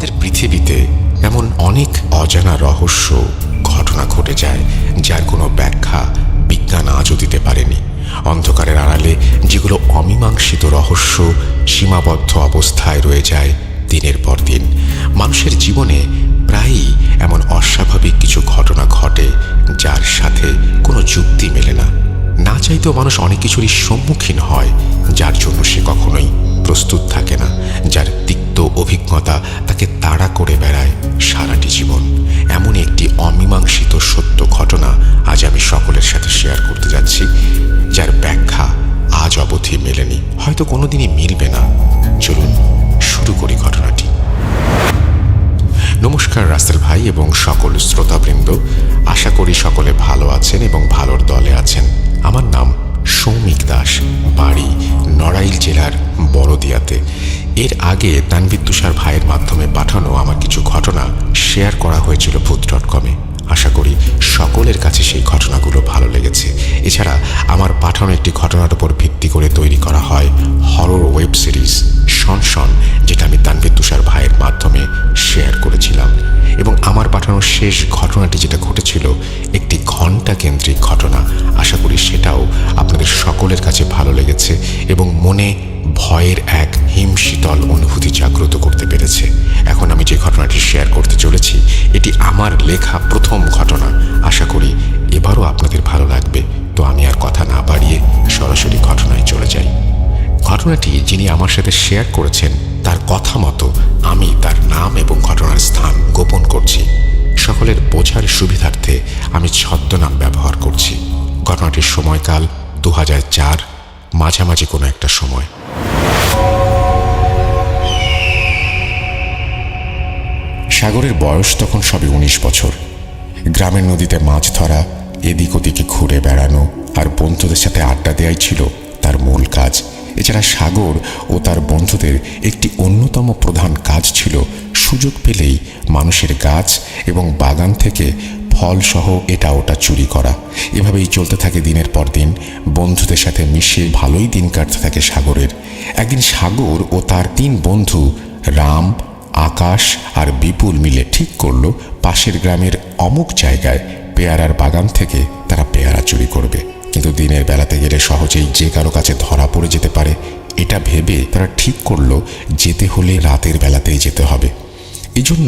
আমাদের পৃথিবীতে এমন অনেক অজানা রহস্য ঘটনা ঘটে যায় যার কোনো ব্যাখ্যা বিজ্ঞান আজও দিতে পারেনি। অন্ধকারের আড়ালে যেগুলো অমীমাংসিত রহস্য সীমাবদ্ধ অবস্থায় রয়ে যায় দিনের পর দিন। মানুষের জীবনে প্রায়ই এমন অস্বাভাবিক কিছু ঘটনা ঘটে যার সাথে কোনো যুক্তি মেলে না। না চাইতেও মানুষ অনেক কিছুরই সম্মুখীন হয় যার জন্য সে কখনোই প্রস্তুত থাকে না, যার তিক্ত অভিজ্ঞতা তাকে তাড়া করে বেড়ায় সারাটি জীবন। এমন একটি অমীমাংসিত সত্য ঘটনা আজ আমি সকলের সাথে শেয়ার করতে যাচ্ছি, যার ব্যাখ্যা আজ অবধি মেলেনি, হয়তো কোনোদিনই মিলবে না। চলুন শুরু করি ঘটনাটি। নমস্কার রাসেল ভাই এবং সকল শ্রোতাবৃন্দ, আশা করি সকলে ভালো আছেন এবং ভালোর দলে আছেন। আমার নাম সৌমিক দাস, বাড়ি নড়াইল জেলার বড়দিয়াতে। এর আগে তানভীর তুষার ভাইয়ের মাধ্যমে পাঠানো আমার কিছু ঘটনা শেয়ার করা হয়েছিল ভূত.com-এ। আশা করি সকলের কাছে সেই ঘটনাগুলো ভালো লেগেছে। এছাড়া আমার পাঠানো একটি ঘটনার উপর ভিত্তি করে তৈরি করা হয় হরর ওয়েব সিরিজ শনশন, যেটা আমি তানভীর তুষার ভাইয়ের মাধ্যমে শেয়ার করেছিলাম। এবং আমার পাঠানো শেষ ঘটনাটি যেটা ঘটেছিল একটি ঘণ্টা কেন্দ্রিক ঘটনা। আশা করি সেটাও আপনাদের সকলের কাছে ভালো লেগেছে এবং মনে ভয়ের এক হিমশীতল অনুভূতি জাগ্রত করতে পেরেছে। এখন আমি যে ঘটনাটি শেয়ার করতে চলেছি এটি আমার লেখা প্রথম ঘটনা। আশা করি এবারও আপনাদের ভালো লাগবে। তো আমি আর কথা না বাড়িয়ে সরাসরি ঘটনায় চলে যাই। ঘটনাটি যিনি আমার সাথে শেয়ার করেছেন তার কথা মতো আমি তার নাম এবং ঘটনার স্থান গোপন করছি। সকলের বোঝার সুবিধার্থে আমি ছদ্মনাম ব্যবহার করছি। ঘটনাটির সময়কাল 2004, মাঝামাঝি কোনো একটা সময়। সাগরের বয়স তখন সবে 19 বছর। গ্রামের নদীতে মাছ ধরা, এদিক ওদিকে ঘুরে বেড়ানো আর বন্ধুদের সাথে আড্ডা দেওয়াই ছিল তার মূল কাজ। এছাড়া সাগর ও তার বন্ধুদের একটি অন্যতম প্রধান কাজ ছিল সুযোগ পেলেই মানুষের গাছ এবং বাগান থেকে ফলসহ এটা ওটা চুরি করা। এভাবেই চলতে থাকে দিনের পর দিন। বন্ধুদের সাথে মিশে ভালোই দিন কাটতে থাকে সাগরের। একদিন সাগর ও তার 3 বন্ধু রাম, আকাশ আর বিপুল মিলে ঠিক করলো পাশের গ্রামের অমুক জায়গায় পেয়ারার বাগান থেকে তারা পেয়ারা চুরি করবে। কিন্তু দিনের বেলাতে গেলে সহজেই যে কারো কাছে ধরা পড়ে যেতে পারে, এটা ভেবে তারা ঠিক করলো যেতে হলে রাতের বেলাতেই যেতে হবে। এজন্য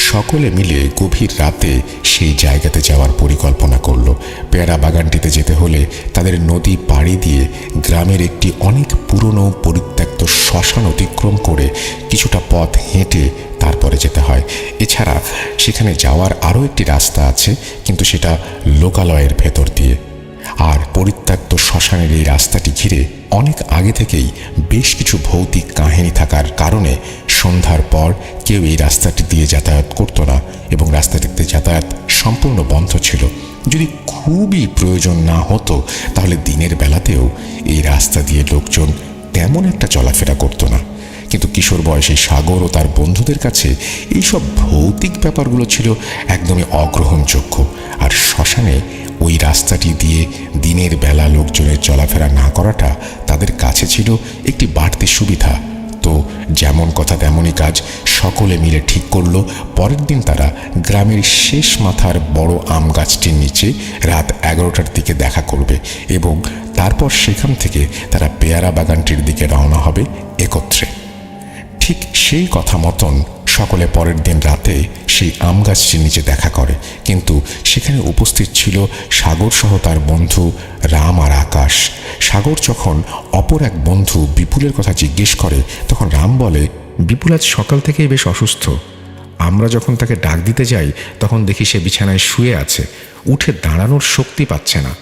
সকলে মিলে গভীর রাতে সেই জায়গাতে যাওয়ার পরিকল্পনা করলো। পেয়ারা বাগানটিতে যেতে হলে তাদের নদী পাড়ি দিয়ে গ্রামের একটি অনেক পুরনো পরিত্যক্ত শ্মশান অতিক্রম করে কিছুটা পথ হেঁটে তারপরে যেতে হয়। এছাড়া সেখানে যাওয়ার আরও একটি রাস্তা আছে, কিন্তু সেটা লোকালয়ের ভেতর দিয়ে। আর পরিত্যক্ত শ্মশানের এই রাস্তাটি ঘিরে অনেক আগে থেকেই বেশ কিছু ভৌতিক কাহিনী থাকার কারণে সন্ধ্যার পর কেউ এই রাস্তাটি দিয়ে যাতায়াত করত না এবং রাস্তাটিতে যাতায়াত সম্পূর্ণ বন্ধ ছিল। যদি খুবই প্রয়োজন না হতো তাহলে দিনের বেলাতেও এই রাস্তা দিয়ে লোকজন তেমন একটা চলাফেরা করতো না। কিন্তু কিশোর বয়সী সাগর ও তার বন্ধুদের কাছে এইসব ভৌতিক ব্যাপারগুলো ছিল একদমই অগ্রহণযোগ্য। আর শ্মশানে ওই রাস্তাটি দিয়ে দিনের বেলা লোকজনের চলাফেরা না করাটা তাদের কাছে ছিল একটি বাড়তি সুবিধা। তো যেমন কথা তেমনই কাজ। সকলে মিলে ঠিক করলো পরের দিন তারা গ্রামের শেষ মাথার বড় আম গাছটির নিচে রাত 11টার দিকে দেখা করবে এবং তারপর সেখান থেকে তারা পেয়ারা বাগানটির দিকে রওনা হবে একত্রে। ঠিক সেই কথা মতন সকলে পরের দিন রাতে সেই আম গাছটির নিচে দেখা করে, কিন্তু সেখানে উপস্থিত ছিল সাগর সহ তার বন্ধু রাম আর আকাশ। সাগর যখন অপর এক বন্ধু বিপুলের কথা জিজ্ঞেস করে তখন রাম বলে, বিপুল আজ সকাল থেকেই বেশ অসুস্থ। আমরা যখন তাকে ডাক দিতে যাই তখন দেখি সে বিছানায় শুয়ে আছে, উঠে দাঁড়ানোর শক্তি পাচ্ছে না।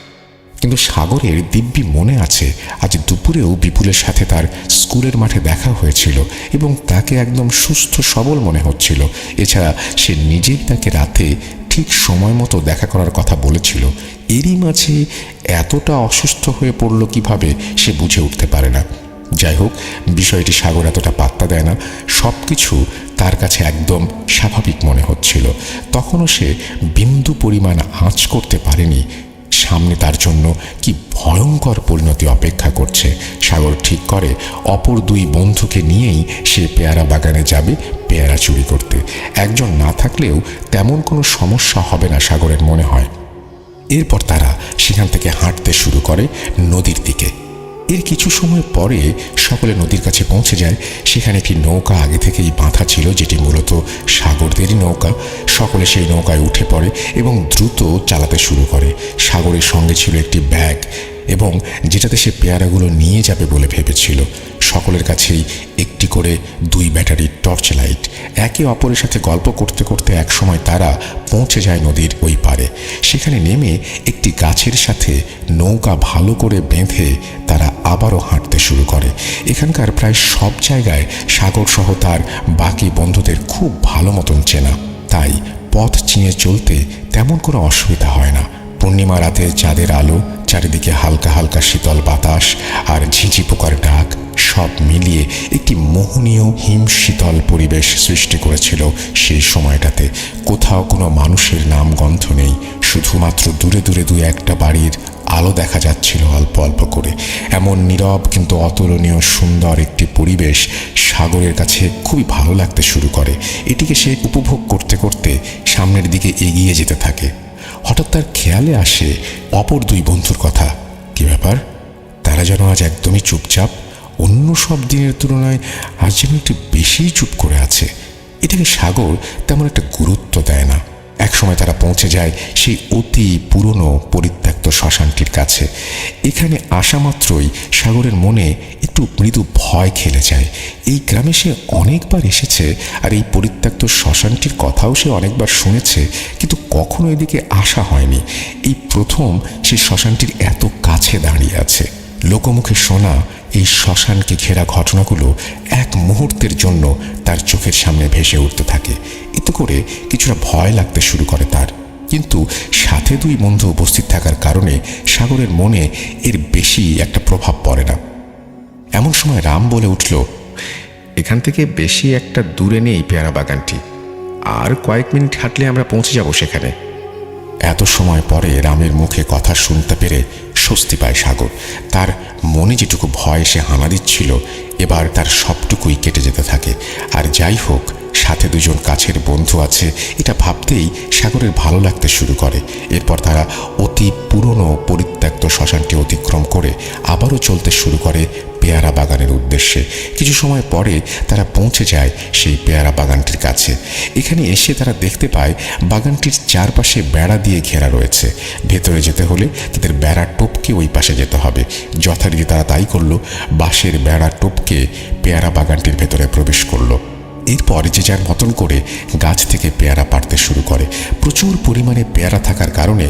কিন্তু সাগরের দিব্যি মনে আছে আজ দুপুরেও বিপুলের সাথে তার স্কুলের মাঠে দেখা হয়েছিল এবং তাকে একদম সুস্থ সবল মনে হচ্ছিল। এছাড়া সে নিজেই তাকে রাতে ঠিক সময় মতো দেখা করার কথা বলেছিল। এরই মাঝে এতটা অসুস্থ হয়ে পড়ল কিভাবে সে বুঝে উঠতে পারে না। যাই হোক, বিষয়টি সাগর এতটা পাত্তা দেয় না। সব কিছু তার কাছে একদম স্বাভাবিক মনে হচ্ছিল। তখনও সে বিন্দু পরিমাণ আঁচ করতে পারেনি সামনে তার জন্য কি ভয়ঙ্কর পরিণতি অপেক্ষা করছে। সাগর ঠিক করে অপর দুই বন্ধুকে নিয়েই সে পেয়ারা বাগানে যাবে পেয়ারা চুরি করতে। একজন না থাকলেও তেমন কোনো সমস্যা হবে না সাগরের মনে হয়। এরপর তারা সেখান থেকে হাঁটতে শুরু করে নদীর দিকে। এর কিছু সময় পরে সকলে নদীর কাছে পৌঁছে যায়। সেখানে একটি নৌকা আগে থেকেই বাঁধা ছিল, যেটি মূলত সাগরদেরই নৌকা। সকলে সেই নৌকায় উঠে পড়ে এবং দ্রুত চালাতে শুরু করে। সাগরের সঙ্গে ছিল একটি ব্যাগ এবং যেটাতে সে পেয়ারাগুলো নিয়ে যাবে বলে ভেবেছিল। সকলের কাছেই একটি করে 2 ব্যাটারির টর্চ লাইট। একে অপরের সাথে গল্প করতে করতে একসময় তারা পৌঁছে যায় নদীর ওই পারে। সেখানে নেমে একটি গাছের সাথে নৌকা ভালো করে বেঁধে তারা আবারও হাঁটতে শুরু করে। এখানকার প্রায় সব জায়গায় সাগর সহ তার বাকি বন্ধুদের খুব ভালো মতন চেনা, তাই পথ চিনে চলতে তেমন কোনো অসুবিধা হয় না। পূর্ণিমা রাতে চাঁদের আলো, চারিদিকে হালকা হালকা শীতল বাতাস আর ঝিঁঝি পোকার ডাক সব মিলিয়ে একটি মোহনীয় হিম শীতল পরিবেশ সৃষ্টি করেছিল সেই সময়টাতে। কোথাও কোনো মানুষের নাম গন্ধ নেই, শুধুমাত্র দূরে দূরে 2-1টা বাড়ির আলো দেখা যাচ্ছিল অল্প অল্প করে। এমন নীরব কিন্তু অতুলনীয় সুন্দর একটি পরিবেশ সাগরের কাছে খুবই ভালো লাগতে শুরু করে। এটিকে সে উপভোগ করতে করতে সামনের দিকে এগিয়ে যেতে থাকে। হঠাৎ তার খেয়ালে আসে অপর 2 বন্ধুর কথা। কি ব্যাপার, তারা যেন আজ একদমই চুপচাপ, অন্য সব দিনের তুলনায় আজ যেন একটু বেশিই চুপ করে আছে। এটাকে সাগর তেমন একটা গুরুত্ব দেয় না। একসময় তারা পৌঁছে যায় সেই অতি পুরনো পরিত্যক্ত শ্মশানটির কাছে। এখানে আসা মাত্রই সাগরের মনে একটু মৃদু ভয় খেলে যায়। এই গ্রামে সে অনেকবার এসেছে আর এই পরিত্যক্ত শ্মশানটির কথাও সে অনেকবার শুনেছে, কিন্তু কখনো এদিকে আসা হয়নি। এই প্রথম সে শ্মশানটির এত কাছে দাঁড়িয়ে আছে। লোকমুখে শোনা এই শ্মশানকে ঘেরা ঘটনাগুলো এক মুহূর্তের জন্য তার চোখের সামনে ভেসে উঠতে থাকে। এতে করে কিছুটা ভয় লাগতে শুরু করে তার, কিন্তু সাথে 2 বন্ধু উপস্থিত থাকার কারণে সাগরের মনে এর বেশি একটা প্রভাব পড়ে না। এমন সময় রাম বলে উঠল, এখান থেকে বেশি একটা দূরে নেই পেয়ারা বাগানটি, আর কয়েক মিনিট হাঁটলে আমরা পৌঁছে যাব সেখানে। এত সময় পরে রামের মুখে কথা শুনতে পেরে স্বস্তি পায় সাগর। তার মনে যেটুকু ভয় সে হানা দিচ্ছিল এবার তার সবটুকুই কেটে যেতে থাকে। আর যাই হোক, সাথে 2 জন কাছের বন্ধু আছে এটা ভাবতেই সাগরের ভালো লাগতে শুরু করে। এরপর তারা অতি পুরনো পরিত্যক্ত শ্মশানটি অতিক্রম করে আবারও চলতে শুরু করে পেয়ারা বাগানের উদ্দেশ্যে। কিছু সময় পরে তারা পৌঁছে যায় সেই পেয়ারা বাগানটির কাছে। এখানে এসে তারা দেখতে পায় বাগানটির চারপাশে বেড়া দিয়ে ঘেরা রয়েছে। ভেতরে যেতে হলে তাদের বেড়া টপকে ওই পাশে যেতে হবে। যথারীতি তারা তাই করলো, বাঁশের বেড়া টপকে পেয়ারা বাগানটির ভেতরে প্রবেশ করলো। এরপর যে যার মতন করে গাছ থেকে পেয়ারা পাড়তে শুরু করে। প্রচুর পরিমাণে পেয়ারা থাকার কারণে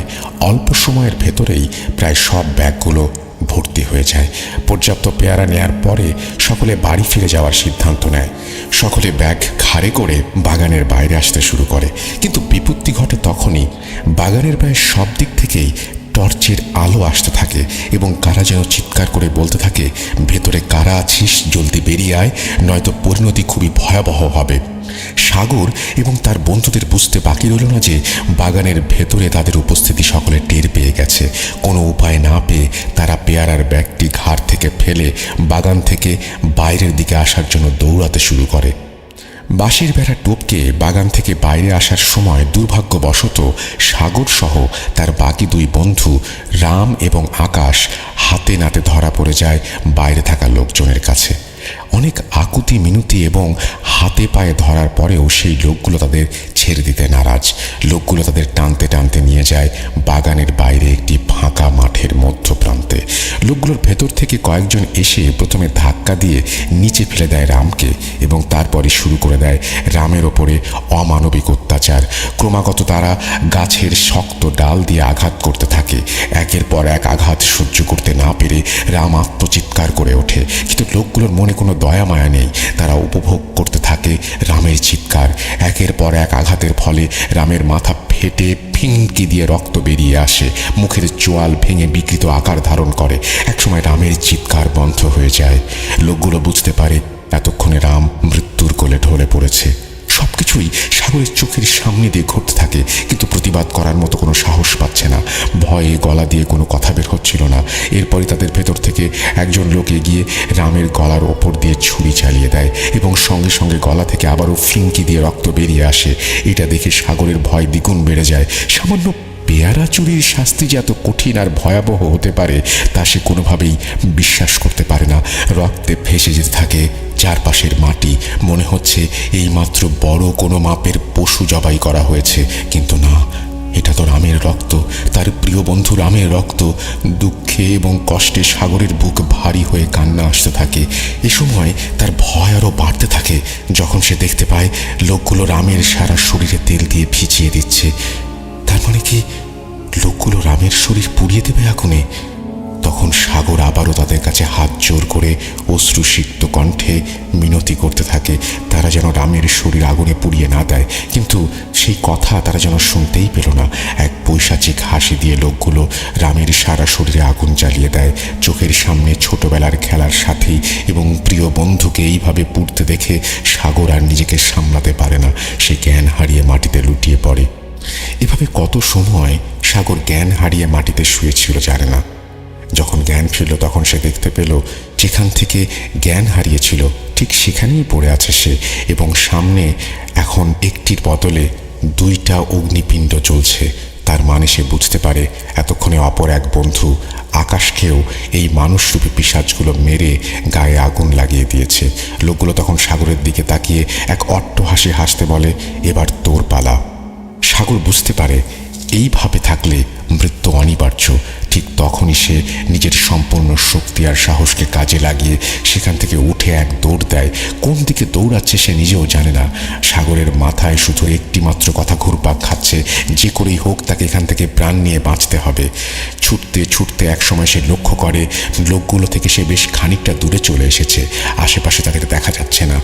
অল্প সময়ের ভেতরেই প্রায় সব ব্যাগগুলো ভর্তি হয়ে যায়। পর্যাপ্ত পেয়ারা নেয়ার পরে সকলে বাড়ি ফিরে যাওয়ার সিদ্ধান্ত নেয়। সকলে ব্যাগ ঘাড়ে করে বাগানের বাইরে আসতে শুরু করে, কিন্তু বিপত্তি ঘটে তখনই। বাগানের প্রায় সব দিক থেকেই টর্চের আলো আসতে থাকে এবং কারা যেন চিৎকার করে বলতে থাকে, ভেতরে কারা আছিস, জলদি বেরিয়ে আয়, নয়তো পরিণতি খুবই ভয়াবহ হবে। সাগর এবং তার বন্ধুদের বুঝতে বাকি রইল না যে বাগানের ভেতরে তাদের উপস্থিতি সকলে টের পেয়ে গেছে। কোনো উপায় না পেয়ে তারা পেয়ারার ব্যাগটি ঘাড় থেকে ফেলে বাগান থেকে বাইরের দিকে আসার জন্য দৌড়াতে শুরু করে। বাঁশের বেড়া টপকে বাগান থেকে বাইরে আসার সময় দুর্ভাগ্যবশত সাগর সহ তার বাকি 2 বন্ধু রাম এবং আকাশ হাতে নাতে ধরা পড়ে যায় বাইরে থাকা লোকজনের কাছে। অনেক আকুতি মিনতি এবং হাতে পায়ে ধরার পরেও সেই লোকগুলো তাদের ছেড়ে দিতে নারাজ। লোকগুলো তাদের টানতে টানতে নিয়ে যায় বাগানের বাইরে একটি ফাঁকা মাঠের মধ্যপ্রান্তে। লোকগুলোর ভেতর থেকে কয়েকজন এসে প্রথমে ধাক্কা দিয়ে নিচে ফেলে দেয় রামকে এবং তারপরে শুরু করে দেয় রামের ওপরে অমানবিক অত্যাচার। ক্রমাগত তারা গাছের শক্ত ডাল দিয়ে আঘাত করতে থাকে। একের পর এক আঘাত সহ্য করতে না পেরে রাম আত্মচিৎকার করে ওঠে, কিন্তু লোকগুলোর মনে কোনো দয়া মায়া নেই। তারা উপভোগ করতে থাকে রামের চিৎকার। একের পর এক আঘাতের ফলে রামের মাথা ফেটে ফিনকি দিয়ে রক্ত বেরিয়ে আসে, মুখের চোয়াল ভেঙে বিকৃত আকার ধারণ করে। একসময় রামের চিৎকার বন্ধ হয়ে যায়। লোকগুলো বুঝতে পারে এতক্ষণে রাম মৃত্যুর কোলে ঢলে পড়েছে। সবকিছু কিছুই সাগরের চোখের সামনে দিয়ে ঘটতে থাকে, কিন্তু প্রতিবাদ করার মতো কোনো সাহস পাচ্ছে না। ভয়ে গলা দিয়ে কোনো কথা বের হচ্ছিল না। এরপরে তাদের ভেতর থেকে একজন লোক এগিয়ে রামের গলার ওপর দিয়ে ছুরি চালিয়ে দেয় এবং সঙ্গে সঙ্গে গলা থেকে আবারও ফিঙ্কি দিয়ে রক্ত বেরিয়ে আসে। এটা দেখে সাগরের ভয় দ্বিগুণ বেড়ে যায়। সামান্য পেয়ারা চুরির শাস্তি যে এত কঠিন আর ভয়াবহ হতে পারে তা সে কোনোভাবেই বিশ্বাস করতে পারে না। রক্তে ভেসে যেতে থাকে চারপাশের মাটি। মনে হচ্ছে এইমাত্র বড় কোনো মাপের পশু জবাই করা হয়েছে, কিন্তু না, এটা তো রামের রক্ত, তার প্রিয় বন্ধু রামের রক্ত। দুঃখে এবং কষ্টে সাগরের বুক ভারী হয়ে কান্না আসতে থাকে। এ সময় তার ভয় আরও বাড়তে থাকে যখন সে দেখতে পায় লোকগুলো রামের সারা শরীরে তেল দিয়ে ভিজিয়ে দিচ্ছে। তার মানে কি লোকগুলো রামের শরীর পুড়িয়ে দেবে আগুনে? তখন সাগর আবারও তাদের কাছে হাত জোর করে অশ্রুসিক্ত কণ্ঠে মিনতি করতে থাকে তারা যেন রামের শরীর আগুনে পুড়িয়ে না দেয়, কিন্তু সেই কথা তারা যেন শুনতেই পেল না। এক পৈশাচিক হাসি দিয়ে লোকগুলো রামের সারা শরীরে আগুন জ্বালিয়ে দেয়। চোখের সামনে ছোটবেলার খেলার সাথী এবং প্রিয় বন্ধুকে এইভাবে পুড়তে দেখে সাগর আর নিজেকে সামলাতে পারে না। সে জ্ঞান হারিয়ে মাটিতে লুটিয়ে পড়ে। এভাবে কত সময় সাগর জ্ঞান হারিয়ে মাটিতে শুয়েছিল জানে না। যখন জ্ঞান ফিরল তখন সে দেখতে পেল যেখান থেকে জ্ঞান হারিয়েছিল ঠিক সেখানেই পড়ে আছে সে, এবং সামনে এখন একটির বদলে দুইটা অগ্নিপিণ্ড জ্বলছে। তার মানে সে বুঝতে পারে এতক্ষণে অপর এক বন্ধু আকাশকেও এই মানুষরূপী পিশাচগুলো মেরে গায়ে আগুন লাগিয়ে দিয়েছে। লোকগুলো তখন সাগরের দিকে তাকিয়ে এক অট্টহাসি হাসতে বলে, এবার তোর পালা। সাগর বুঝতে পারে এইভাবে থাকলে মৃত্যু অনিবার্য। ঠিক তখনই সে নিজের সম্পূর্ণ শক্তি আর সাহসকে কাজে লাগিয়ে সেখান থেকে উঠে এক দৌড় দেয়। কোন দিকে দৌড়াচ্ছে সে নিজেও জানে না। সাগরের মাথায় শুধু একটিমাত্র কথা ঘুরপাক খাচ্ছে, যে করেই হোক তাকে এখান থেকে প্রাণ নিয়ে বাঁচতে হবে। ছুটতে ছুটতে একসময় সে লক্ষ্য করে লোকগুলো থেকে সে বেশ খানিকটা দূরে চলে এসেছে। আশেপাশে তাদের দেখা যাচ্ছে না।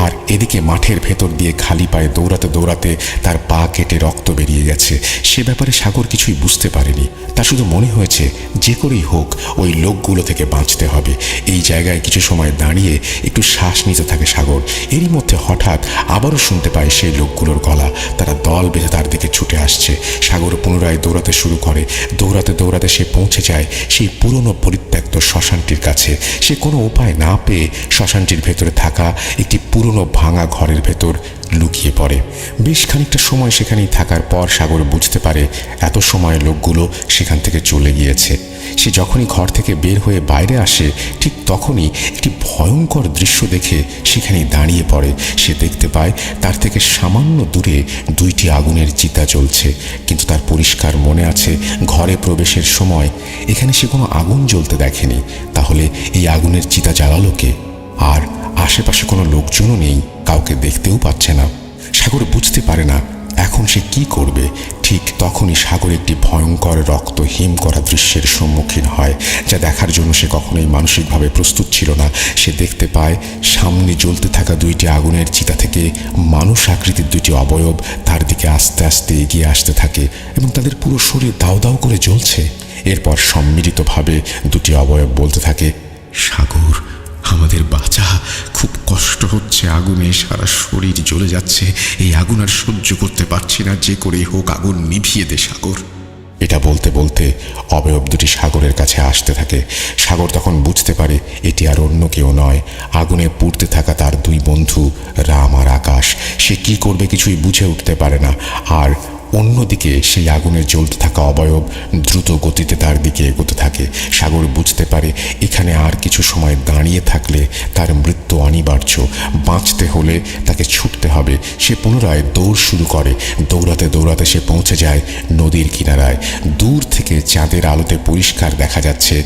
আর এদিকে মাঠের ভেতর দিয়ে খালি পায়ে দৌড়াতে দৌড়াতে তার পা কেটে রক্ত বেরিয়ে গেছে। সে ব্যাপারে সাগর কিছুই বুঝতে পারেনি। তা শুধু মনে হয়েছে যে করেই হোক ওই লোকগুলো থেকে বাঁচতে হবে। এই জায়গায় কিছু সময় দাঁড়িয়ে একটু শ্বাস নিতে থাকে সাগর। এরই মধ্যে হঠাৎ আবারও শুনতে পায় সেই লোকগুলোর গলা। তারা দল বেঁধে তার দিকে ছুটে আসছে। সাগর পুনরায় দৌড়াতে শুরু করে। দৌড়াতে দৌড়াতে সে পৌঁছে যায় সেই পুরনো পরিত্যক্ত শ্মশানটির কাছে। সে কোনো উপায় না পেয়ে শ্মশানটির ভেতরে থাকা একটি পুরনো ভাঙা ঘরের ভেতর লুকিয়ে পড়ে। বেশ খানিকটা সময় সেখানেই থাকার পর সাগর বুঝতে পারে এত সময় লোকগুলো সেখান থেকে চলে গিয়েছে। সে যখনই ঘর থেকে বের হয়ে বাইরে আসে ঠিক তখনই একটি ভয়ঙ্কর দৃশ্য দেখে সেখানেই দাঁড়িয়ে পড়ে। সে দেখতে পায় তার থেকে সামান্য দূরে দুইটি আগুনের চিতা জ্বলছে, কিন্তু তার পরিষ্কার মনে আছে ঘরে প্রবেশের সময় এখানে সে কোনো আগুন জ্বলতে দেখেনি। তাহলে এই আগুনের চিতা জ্বালালো কে? আর আশেপাশে কোনো লোকজনও নেই, কাউকে দেখতেও পাচ্ছে না। সাগর বুঝতে পারে না এখন সে কি করবে। ঠিক তখনই সাগর একটি ভয়ঙ্কর রক্তহীন করা দৃশ্যের সম্মুখীন হয়, যা দেখার জন্য সে কখনোই মানসিকভাবে প্রস্তুত ছিল না। সে দেখতে পায় সামনে জ্বলতে থাকা দুইটি আগুনের চিতা থেকে মানুষ আকৃতির দুইটি অবয়ব তার দিকে আস্তে আস্তে এগিয়ে আসতে থাকে এবং তাদের পুরো শরীর দাউ দাউ করে জ্বলছে। এরপর সম্মিলিতভাবে দুটি অবয়ব বলতে থাকে, সাগর, আমাদের বাঁচা, খুব কষ্ট হচ্ছে, আগুনে সারা শরীর জ্বলে যাচ্ছে, এই আগুন আর সহ্য করতে পারছি না, যে করেই হোক আগুন নিভিয়ে দে সাগর। এটা বলতে বলতে অবয়ব দুটি সাগরের কাছে আসতে থাকে। সাগর তখন বুঝতে পারে এটি আর অন্য কেউ নয়, আগুনে পুড়তে থাকা তার দুই বন্ধু রাম আর আকাশ। সে কি করবে কিছুই বুঝে উঠতে পারে না। আর অন্যদিকে সেই আগুনে জ্বলতে থাকা অবয়ব দ্রুত গতিতে তার দিকে এগোতে থাকে। সাগর বুঝতে পারে এখানে আর কিছু সময় দাঁড়িয়ে থাকলে তার মৃত্যু অনিবার্য। বাঁচতে হলে তাকে ছুটতে হবে। সে পুনরায় দৌড় শুরু করে। দৌড়াতে দৌড়াতে সে পৌঁছে যায় নদীর কিনারায়। দূর থেকে চাঁদের আলোতে পরিষ্কার দেখা যাচ্ছে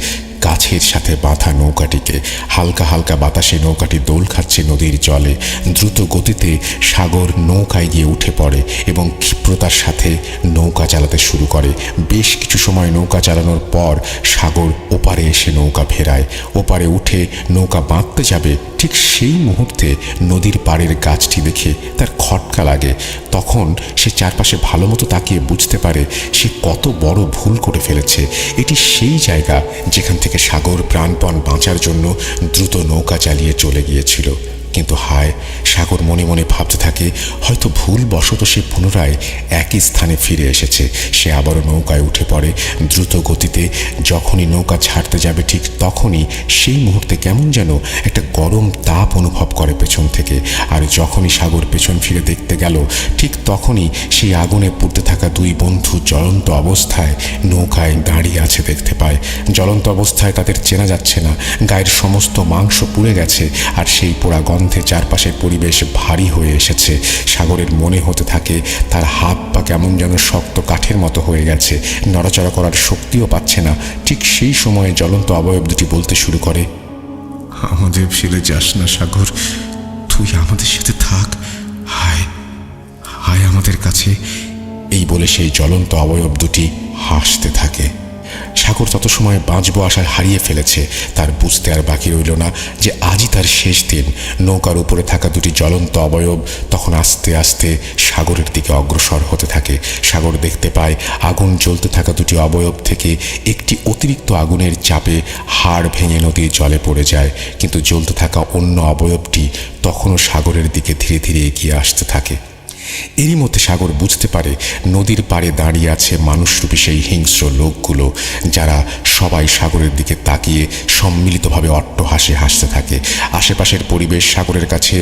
গাছের সাথে বাঁধা নৌকাটিকে। হালকা হালকা বাতাসে নৌকাটি দোল খাচ্ছে নদীর জলে। দ্রুত গতিতে সাগর নৌকায় গিয়ে উঠে পড়ে এবং ক্ষিপ্রতার সাথে নৌকা চালাতে শুরু করে। বেশ কিছু সময় নৌকা চালানোর পর সাগর ওপারে এসে নৌকা ফেরায়। ওপারে উঠে নৌকা বাঁধতে যাবে, ঠিক সেই মুহূর্তে নদীর পাড়ের গাছটি দেখে তার খটকা লাগে। তখন সে চারপাশে ভালো মতো তাকিয়ে বুঝতে পারে সে কত বড় ভুল করে ফেলেছে। এটি সেই জায়গা যেখান থেকে সাগর প্রাণপণ বাঁচার জন্য দ্রুত নৌকা চালিয়ে চলে গিয়েছিল। কিন্তু হায়, সাগর মনে মনে ভাবতে থাকে হয়তো ভুলবশত সে পুনরায় একই স্থানে ফিরে এসেছে। সে আবারও নৌকায় উঠে পড়ে দ্রুত গতিতে। যখনই নৌকা ছাড়তে যাবে ঠিক তখনই সেই মুহূর্তে কেমন যেন একটা গরম তাপ অনুভব করে পেছন থেকে। আর যখনই সাগর পেছন ফিরে দেখতে গেল ঠিক তখনই সেই আগুনে পুড়তে থাকা দুই বন্ধু জ্বলন্ত অবস্থায় নৌকায় দাঁড়িয়ে আছে দেখতে পায়। জ্বলন্ত অবস্থায় তাদের চেনা যাচ্ছে না, গায়ের সমস্ত মাংস পুড়ে গেছে আর সেই পোড়া গন্ধে চারপাশের পরিবেশ ভারী হয়ে এসেছে। সাগরের মনে হতে থাকে তার হাত পা কেমন যেন শক্ত কাঠের মতো হয়ে গেছে, নড়াচড়া করার শক্তিও পাচ্ছে না। ঠিক সেই সময়ে জ্বলন্ত অবয়ব দুটি বলতে শুরু করে, আমাদের ফেলে যাস না সাগর, তুই আমাদের সাথে থাক, হায় হায় আমাদের কাছে। এই বলে সেই জ্বলন্ত অবয়ব দুটি হাসতে থাকে। সাগর তত সময় বাঁচবো আশা হারিয়ে ফেলেছে। তার বুঝতে আর বাকি রইল না যে আজই তার শেষ দিন। নৌকার উপরে থাকা দুটি জ্বলন্ত অবয়ব তখন আস্তে আস্তে সাগরের দিকে অগ্রসর হতে থাকে। সাগর দেখতে পায় আগুন জ্বলতে থাকা দুটি অবয়ব থেকে একটি অতিরিক্ত আগুনের চাপে হাড় ভেঙে নদীর জলে পড়ে যায়, কিন্তু জ্বলতে থাকা অন্য অবয়বটি তখনও সাগরের দিকে ধীরে ধীরে এগিয়ে আসতে থাকে। এরই মধ্যে সাগর বুঝতে পারে নদীর পাড়ে দাঁড়িয়ে আছে মানুষরূপী সেই হিংস্র লোকগুলো, যারা সবাই সাগরের দিকে তাকিয়ে সম্মিলিতভাবে অট্টহাসি হাসতে থাকে। আশেপাশের পরিবেশ সাগরের কাছে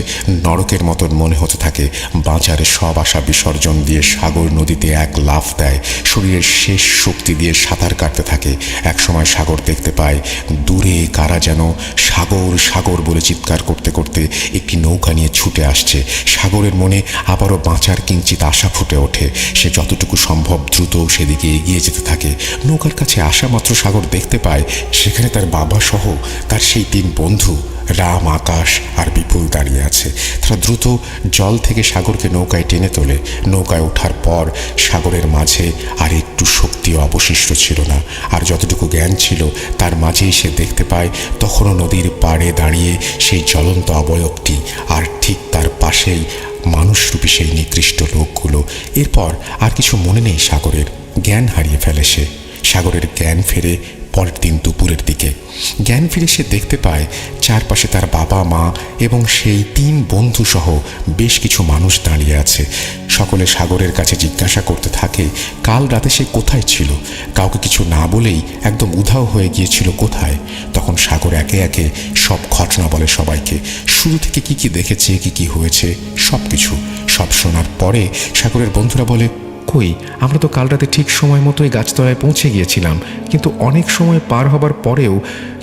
নরকের মতন মনে হতে থাকে। বাঁচার সব আশা বিসর্জন দিয়ে সাগর নদীতে এক লাফ দেয়, শরীরের শেষ শক্তি দিয়ে সাঁতার কাটতে থাকে। একসময় সাগর দেখতে পায় দূরে কারা যেন সাগর সাগর বলে চিৎকার করতে করতে একটি নৌকা নিয়ে ছুটে আসছে। সাগরের মনে আবারও বাঁচার কিঞ্চিত আশা ফুটে ওঠে। সে যতটুকু সম্ভব দ্রুত সেদিকে এগিয়ে যেতে থাকে। নৌকার কাছে আসা মাত্র সাগর দেখতে পায় সেখানে তার বাবা সহ তার সেই তিন বন্ধু রাম, আকাশ আর বিপুল দাঁড়িয়ে আছে। তারা দ্রুত জল থেকে সাগরকে নৌকায় টেনে তোলে। নৌকায় ওঠার পর সাগরের মাঝে আর একটু শক্তিও অবশিষ্ট ছিল না, আর যতটুকু জ্ঞান ছিল তার মাঝেই সে দেখতে পায় তখনও নদীর পাড়ে দাঁড়িয়ে সেই জ্বলন্ত অবয়বটি, আর ঠিক তার পাশেই মানুষরূপী সেই নিকৃষ্ট লোকগুলো। এরপর আর কিছু মনে নেই সাগরের, জ্ঞান হারিয়ে ফেলে সে। সাগরের জ্ঞান ফেরে পরের দিন দুপুরের দিকে। জ্ঞান ফিরে সে দেখতে পায় চারপাশে তার বাবা, মা এবং সেই তিন বন্ধু সহ বেশ কিছু মানুষ দাঁড়িয়ে আছে। সকলে সাগরের কাছে জিজ্ঞাসা করতে থাকে কাল রাতে সে কোথায় ছিল। কাউকে কিছু না বলেই একদম উধাও হয়ে গিয়েছিল কোথায়। তখন সাগর একে একে সব ঘটনা বলে সবাইকে, শুরু থেকে কি কি দেখেছে, কি কি হয়েছে, সব কিছু। সব শোনার পরে সাগরের বন্ধুরা বলে, কই, আমরা তো কাল রাতে ঠিক সময় মতোই গাছতলায় পৌঁছে গিয়েছিলাম, কিন্তু অনেক সময় পার হবার পরেও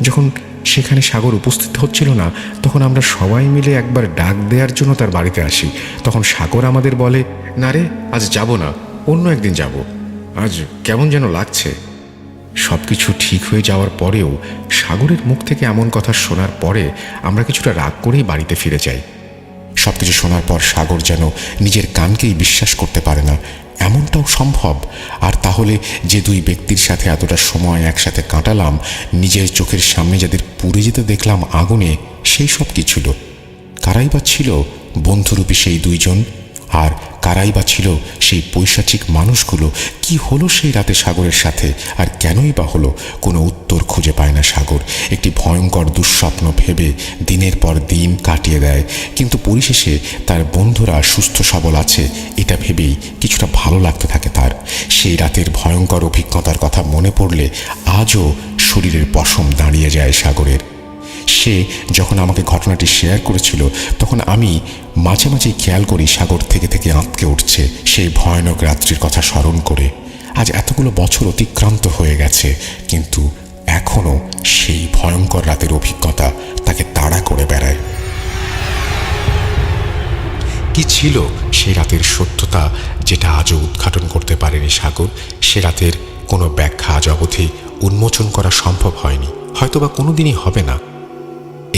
যখন সেখানে সাগর উপস্থিত হচ্ছিল না, তখন আমরা সবাই মিলে একবার ডাক দেওয়ার জন্য তার বাড়িতে আসি। তখন সাগর আমাদের বলে, না রে, আজ যাব না, অন্য একদিন যাব, আজ কেমন যেন লাগছে। সব কিছু ঠিক হয়ে যাওয়ার পরেও সাগরের মুখ থেকে এমন কথা শোনার পরে আমরা কিছুটা রাগ করেই বাড়িতে ফিরে যাই। সব কিছু শোনার পর সাগর যেন নিজের কানকেই বিশ্বাস করতে পারে না, এমনটাও সম্ভব। আর তাহলে যে দুই ব্যক্তির সাথে এতটা সময় একসাথে কাটালাম, নিজের চোখের সামনে যাদের পুড়ে যেতে দেখলাম আগুনে, সেই সব কি ছিল? কারাই বা ছিল বন্ধুরূপী সেই দুইজন? আর কারাই বা ছিল সেই পৈশাচিক মানুষগুলো? কি হলো সেই রাতে সাগরের সাথে, আর কেনই বা হলো? কোনো উত্তর খুঁজে পায় না সাগর। একটি ভয়ঙ্কর দুঃস্বপ্ন ভেবে দিনের পর দিন কাটিয়ে দেয়, কিন্তু পরিশেষে তার বন্ধুরা সুস্থ সবল আছে এটা ভেবেই কিছুটা ভালো লাগতে থাকে তার। সেই রাতের ভয়ঙ্কর অভিজ্ঞতার কথা মনে পড়লে আজও শরীরের পশম দাঁড়িয়ে যায় সাগরের। সে যখন আমাকে ঘটনাটি শেয়ার করেছিল তখন আমি মাঝে মাঝে খেয়াল করি সাগর থেকে থেকে আঁতকে উঠছে সেই ভয়ানক রাত্রির কথা স্মরণ করে। আজ এতগুলো বছর অতিক্রান্ত হয়ে গেছে, কিন্তু এখনও সেই ভয়ঙ্কর রাতের অভিজ্ঞতা তাকে তাড়া করে বেড়ায়। কি ছিল সেই রাতের সত্যতা যেটা আজও উদ্ঘাটন করতে পারেনি সাগর? সে রাতের কোনো ব্যাখ্যা আজ অবধি উন্মোচন করা সম্ভব হয়নি, হয়তোবা কোনোদিনই হবে না।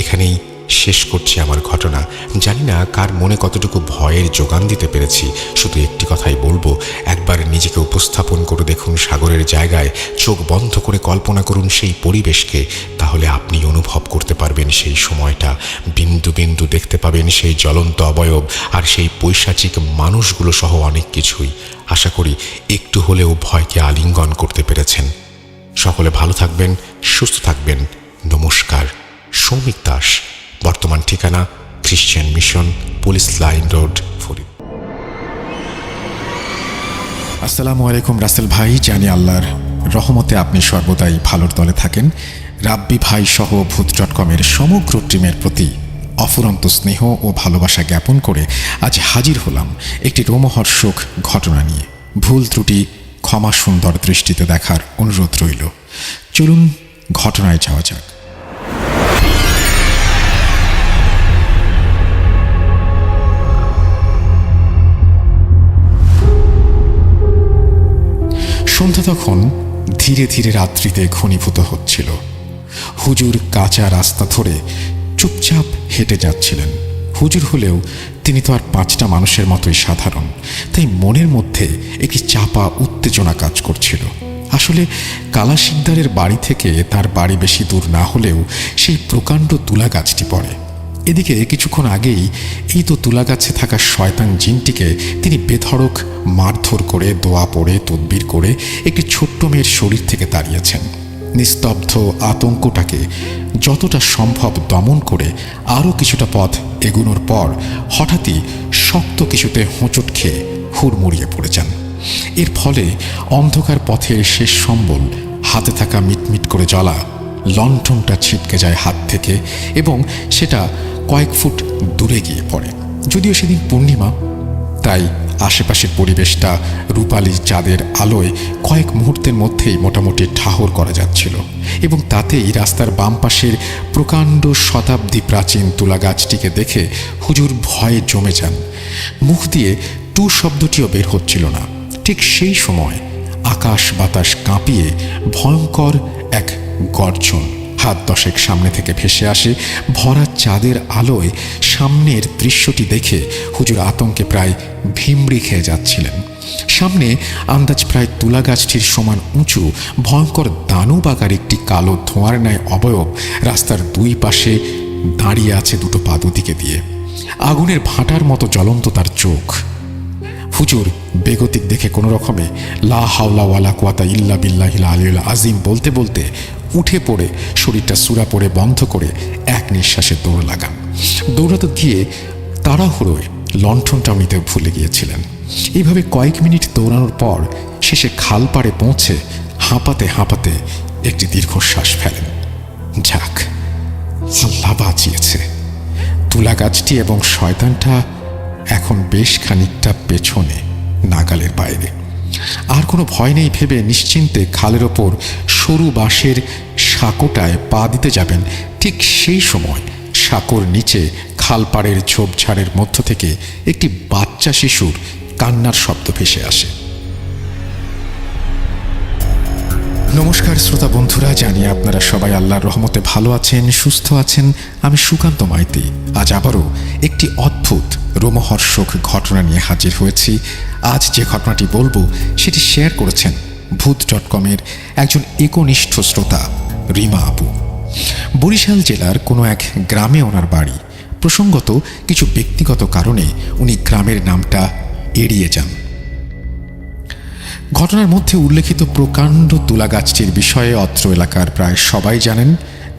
এখানেই শেষ করছি আমার ঘটনা। জানি না কার মনে কতটুকু ভয়ের যোগান দিতে পেরেছি। শুধু একটি কথাই বলবো, একবার নিজেকে উপস্থাপন করে দেখুন সাগরের জায়গায়, চোখ বন্ধ করে কল্পনা করুন সেই পরিবেশকে, তাহলে আপনি অনুভব করতে পারবেন সেই সময়টা। বিন্দু বিন্দু দেখতে পাবেন সেই জ্বলন্ত অবয়ব আর সেই পৈশাচিক মানুষগুলো সহ অনেক কিছুই। আশা করি একটু হলেও ভয়কে আলিঙ্গন করতে পেরেছেন। সকলে ভালো থাকবেন, সুস্থ থাকবেন। নমস্কার। সৌমিক দাস, বর্তমান ঠিকানা Christian mission, police line road, Farid. আসসালামু আলাইকুম রাসেল ভাই, জানি আল্লাহর রহমতে আপনি সর্বদাই ভালোর দলে থাকেন। রাব্বি ভাই সহ ভূত.com-এর সমগ্র টিমের প্রতি অফুরন্ত স্নেহ ও ভালোবাসা জ্ঞাপন করে আজ হাজির হলাম একটি রোমহর্ষক ঘটনা নিয়ে। ভুল ত্রুটি ক্ষমা সুন্দর দৃষ্টিতে দেখার অনুরোধ রইল। চলুন ঘটনায় যাওয়া যাক। সন্ধ্যা তখন ধীরে ধীরে রাত্রিতে ঘনীভূত হচ্ছিল। হুজুর কাঁচা রাস্তা ধরে চুপচাপ হেঁটে যাচ্ছিলেন। হুজুর হলেও তিনি তো আর 5টা মানুষের মতোই সাধারণ, তাই মনের মধ্যে একটি চাপা উত্তেজনা কাজ করছিল। আসলে কালা শিকদারের বাড়ি থেকে তার বাড়ি বেশি দূর না হলেও সেই প্রকাণ্ড তুলা গাছটি পড়ে। এদিকে কিছুক্ষণ আগেই এই তো তুলা গাছে থাকা শয়তান জিনটিকে তিনি বেধড়ক মারধর করে, দোয়া পড়ে, তদবির করে একটি ছোট্ট মেয়ের শরীর থেকে তাড়িয়েছেন। নিস্তব্ধ আতঙ্কটাকে যতটা সম্ভব দমন করে আরও কিছুটা পথ এগুনোর পর হঠাৎই শক্ত কিছুতে হোঁচট খেয়ে হুড়মুড়িয়ে পড়ে যান। এর ফলে অন্ধকার পথের শেষ সম্বল হাতে থাকা মিটমিট করে জ্বলা লণ্ঠনটা ছিটকে যায় হাত থেকে এবং সেটা কয়েক ফুট দূরে গিয়ে পড়ে। যদিও সেদিন পূর্ণিমা, তাই আশেপাশের পরিবেশটা রূপালী চাঁদের আলোয় কয়েক মুহূর্তের মধ্যেই মোটামুটি ঠাহর করা যাচ্ছিল এবং তাতেই রাস্তার বাম পাশের প্রকাণ্ড শতাব্দী প্রাচীন তুলা গাছটিকে দেখে হুজুর ভয়ে জমে যান। মুখ দিয়ে টু শব্দটিও বের হচ্ছিল না। ঠিক সেই সময় আকাশ বাতাস কাঁপিয়ে ভয়ঙ্কর এক গর্জন হাত 10 সামনে থেকে ভেসে আসে। ভরা চাঁদের আলোয় সামনের দৃশ্যটি দেখে হুজুর আতঙ্কে প্রায় ভিমড়ি খেয়ে যাচ্ছিলেন। সামনে আন্দাজ প্রায় তুলা গাছটির সমান উঁচু ভয়ঙ্কর দানব আকার একটি কালো ধোঁয়ার ন্যায় অবয়ব রাস্তার দুই পাশে দাঁড়িয়ে আছে দুটো পা দুদিকে দিয়ে। আগুনের ভাঁটার মতো জ্বলন্ত তার চোখ। হুজুর বেগতিক দেখে কোনো রকমে লা হাওলা ওয়ালা কুওয়াতা ইল্লা বিল্লাহিল আলিয়্যিল আযীম বলতে বলতে উঠে পড়ে শরীরটা সুরা পড়ে বন্ধ করে এক নিঃশ্বাসে দৌড় লাগান। দৌড়াতে গিয়ে তাড়াহুড়োয় লণ্ঠনটাও নিতে ভুলে গিয়েছিলেন। এইভাবে কয়েক মিনিট দৌড়ানোর পর শেষে খাল পাড়ে পৌঁছে হাঁপাতে হাঁপাতে একটি দীর্ঘশ্বাস ফেলেন। যাক, আল্লাহ বাঁচিয়েছে। তুলা গাছটি এবং শয়তানটা এখন বেশ খানিকটা পেছনে, নাগালের বাইরে। আর কোনো ভয় নেই ভেবে নিশ্চিন্তে খালের ওপর সরু বাঁশের সাঁকোটায় পা দিতে যাবেন। ঠিক সেই সময় সাঁকোর নিচে খালপাড়ের ঝোপঝাড়ের মধ্য থেকে একটি বাচ্চা শিশুর কান্নার শব্দ ভেসে আসে। নমস্কার শ্রোতা বন্ধুরা, জানি আপনারা সবাই আল্লাহর রহমতে ভালো আছেন, সুস্থ আছেন। আমি সুকান্ত মাইতি আজ আবারও একটি অদ্ভুত রোমহর্ষক ঘটনা নিয়ে হাজির হয়েছি। আজ যে ঘটনাটি বলবো সেটি শেয়ার করেছেন ভূত.com-এর একজন একনিষ্ঠ শ্রোতা রিমা আপু। বরিশাল জেলার কোনো এক গ্রামে ওনার বাড়ি। প্রসঙ্গত কিছু ব্যক্তিগত কারণে উনি গ্রামের নামটা এড়িয়ে যান। ঘটনার মধ্যে উল্লেখিত প্রকাণ্ড তুলা গাছটির বিষয়ে অত্র এলাকার প্রায় সবাই জানেন,